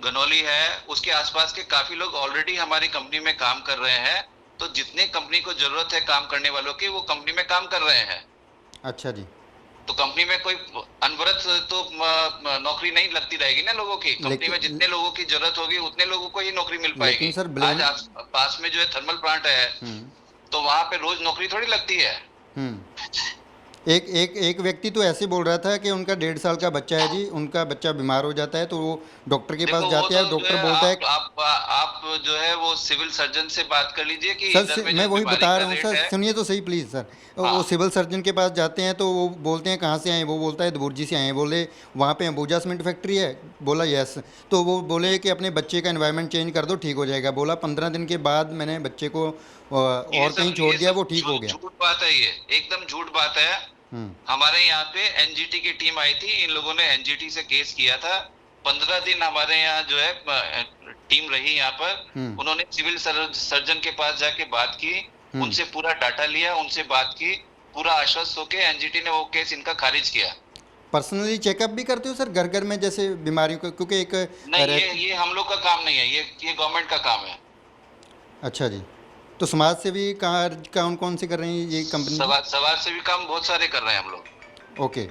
गनौली है, उसके आसपास के काफी लोग ऑलरेडी हमारी कंपनी में काम कर रहे हैं। तो जितने कंपनी को जरूरत है काम करने वालों की, वो कंपनी में काम कर रहे हैं। अच्छा जी। तो कंपनी में कोई अनवरत तो नौकरी नहीं लगती रहेगी ना लोगों की। कंपनी में जितने लोगों की जरूरत होगी उतने लोगों को ही नौकरी मिल पाएगी। लेकिन सर आज पास में जो है थर्मल प्लांट है, तो वहां पे रोज नौकरी थोड़ी लगती है। एक व्यक्ति तो ऐसे बोल रहा था कि उनका 1.5 साल का बच्चा है जी, उनका बच्चा बीमार हो जाता है तो वो डॉक्टर के पास जाते हैं, डॉक्टर बोलता है आप जो है वो सिविल सर्जन से बात कर लीजिए कि सर, मैं वही बता रहा हूँ सर, सुनिए तो सही प्लीज़ सर। वो सिविल सर्जन के पास जाते हैं तो वो बोलते हैं कहाँ से आए, वो बोलता है दबुर्जी से आए। बोले वहाँ पे अंबुजा सीमेंट फैक्ट्री है, बोला यस। तो वो बोले कि अपने बच्चे का एनवायरनमेंट चेंज कर दो, ठीक हो जाएगा। बोला 15 दिन के बाद मैंने बच्चे को और कहीं छोड़ दिया, वो ठीक हो गया। झूठ बात है, ये एकदम झूठ बात है। हमारे यहाँ पे एनजीटी की टीम आई थी, इन लोगों ने एनजीटी से केस किया था। 15 दिन हमारे यहाँ जो है टीम रही यहाँ पर। उन्होंने सिविल सर्जन के पास जाके बात की, उनसे पूरा डाटा लिया, उनसे बात की, पूरा आश्वस्त होके एनजीटी ने वो केस इनका खारिज किया। पर्सनली चेकअप भी करते हो सर घर घर में, जैसे बीमारियों का? क्योंकि एक नहीं, ये हम लोग का काम नहीं है, ये गवर्नमेंट का काम है। अच्छा जी। तो समाज से भी कौन कौन से कर रहे हैं ये कंपनी? समाज से भी काम बहुत सारे कर रहे हैं हम लोग। ओके।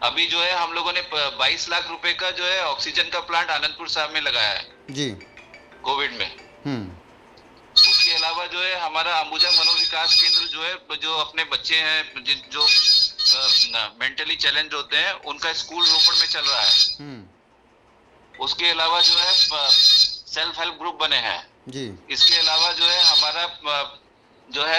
अभी जो है हम लोगों ने 22 लाख रुपए का जो है ऑक्सीजन का प्लांट आनंदपुर साहब में लगाया है जी, कोविड में। उसके अलावा जो है हमारा अंबुजा मनोविकास केंद्र जो है, जो अपने बच्चे हैं जो मेंटली चैलेंज होते हैं, उनका स्कूल रोपड़ में चल रहा है। उसके अलावा जो है सेल्फ हेल्प ग्रुप बने हैं जी। इसके अलावा जो है हमारा जो है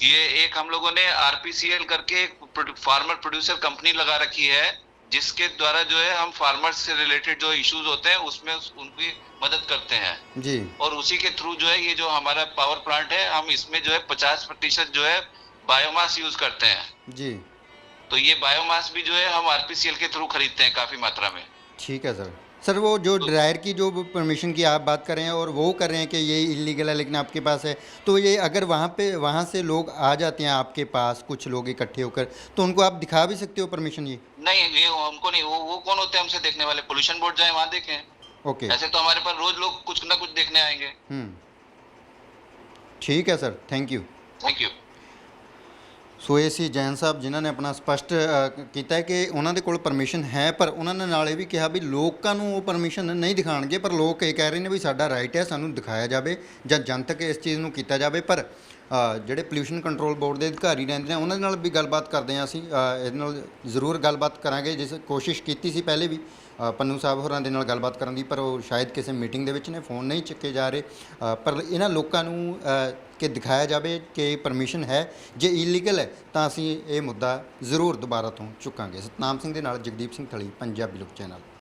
ये एक हम लोगों ने आरपीसीएल करके एक फार्मर प्रोड्यूसर कंपनी लगा रखी है, जिसके द्वारा जो है हम फार्मर्स से रिलेटेड जो इश्यूज होते हैं उसमें उनकी मदद करते हैं जी। और उसी के थ्रू जो है ये जो हमारा पावर प्लांट है, हम इसमें जो है 50% जो है बायोमास यूज करते हैं जी। तो ये बायोमास भी जो है हम आरपीसीएल के थ्रू खरीदते हैं काफी मात्रा में। ठीक है सर। सर वो जो ड्रायर की जो परमिशन की आप बात कर रहे हैं और वो कर रहे हैं कि ये इलीगल है लेकिन आपके पास है, तो ये अगर वहाँ से लोग आ जाते हैं आपके पास, कुछ लोग इकट्ठे होकर, तो उनको आप दिखा भी सकते हो परमिशन? ये नहीं, ये हमको नहीं, वो कौन होते हैं हमसे देखने वाले? पोल्यूशन बोर्ड जाए वहाँ देखें। ओके, ऐसे तो हमारे पास रोज लोग कुछ ना कुछ देखने आएंगे। ठीक है sir, thank you. Thank you. ਸੋ ਇਹ ਸੀ ਜੈਨ ਸਾਹਿਬ ਜਿਨ੍ਹਾਂ ਨੇ ਆਪਣਾ ਸਪਸ਼ਟ ਕੀਤਾ ਕਿ ਉਹਨਾਂ ਦੇ ਕੋਲ ਪਰਮਿਸ਼ਨ ਹੈ, ਪਰ ਉਹਨਾਂ ਨੇ ਨਾਲ ਇਹ ਵੀ ਕਿਹਾ ਵੀ ਲੋਕਾਂ ਨੂੰ ਉਹ ਪਰਮਿਸ਼ਨ ਨਹੀਂ ਦਿਖਾਣਗੇ, ਪਰ ਲੋਕ ਇਹ ਕਹਿ ਰਹੇ ਨੇ ਵੀ ਸਾਡਾ ਰਾਈਟ ਹੈ, ਸਾਨੂੰ ਦਿਖਾਇਆ ਜਾਵੇ ਜਾਂ ਜਨਤਕ ਇਸ ਚੀਜ਼ ਨੂੰ ਕੀਤਾ ਜਾਵੇ। ਪਰ ਜਿਹੜੇ ਪੋਲਿਊਸ਼ਨ ਕੰਟਰੋਲ ਬੋਰਡ ਦੇ ਅਧਿਕਾਰੀ ਰਹਿੰਦੇ ਨੇ ਉਹਨਾਂ ਦੇ ਨਾਲ ਵੀ ਗੱਲਬਾਤ ਕਰਦੇ ਹਾਂ ਅਸੀਂ, ਇਹਦੇ ਨਾਲ ਜ਼ਰੂਰ ਗੱਲਬਾਤ ਕਰਾਂਗੇ। ਜਿਸ ਕੋਸ਼ਿਸ਼ ਕੀਤੀ ਸੀ ਪਹਿਲੇ ਵੀ ਪੰਨੂ ਸਾਹਿਬ ਹੋਰਾਂ ਦੇ ਨਾਲ ਗੱਲਬਾਤ ਕਰਨ ਦੀ, ਪਰ ਉਹ ਸ਼ਾਇਦ ਕਿਸੇ ਮੀਟਿੰਗ ਦੇ ਵਿੱਚ ਨੇ, ਫੋਨ ਨਹੀਂ ਚੱਕੇ ਜਾ ਰਹੇ। ਪਰ ਇਹਨਾਂ ਲੋਕਾਂ ਨੂੰ ਕਿ ਦਿਖਾਇਆ ਜਾਵੇ ਕਿ ਪਰਮਿਸ਼ਨ ਹੈ, ਜੇ ਇਲੀਗਲ ਹੈ ਤਾਂ ਅਸੀਂ ਇਹ ਮੁੱਦਾ ਜ਼ਰੂਰ ਦੁਬਾਰਾ ਤੋਂ ਚੁੱਕਾਂਗੇ। ਸਤਨਾਮ ਸਿੰਘ ਦੇ ਨਾਲ ਜਗਦੀਪ ਸਿੰਘ ਥਲੀ, ਪੰਜਾਬੀ ਲੋਕ ਚੈਨਲ।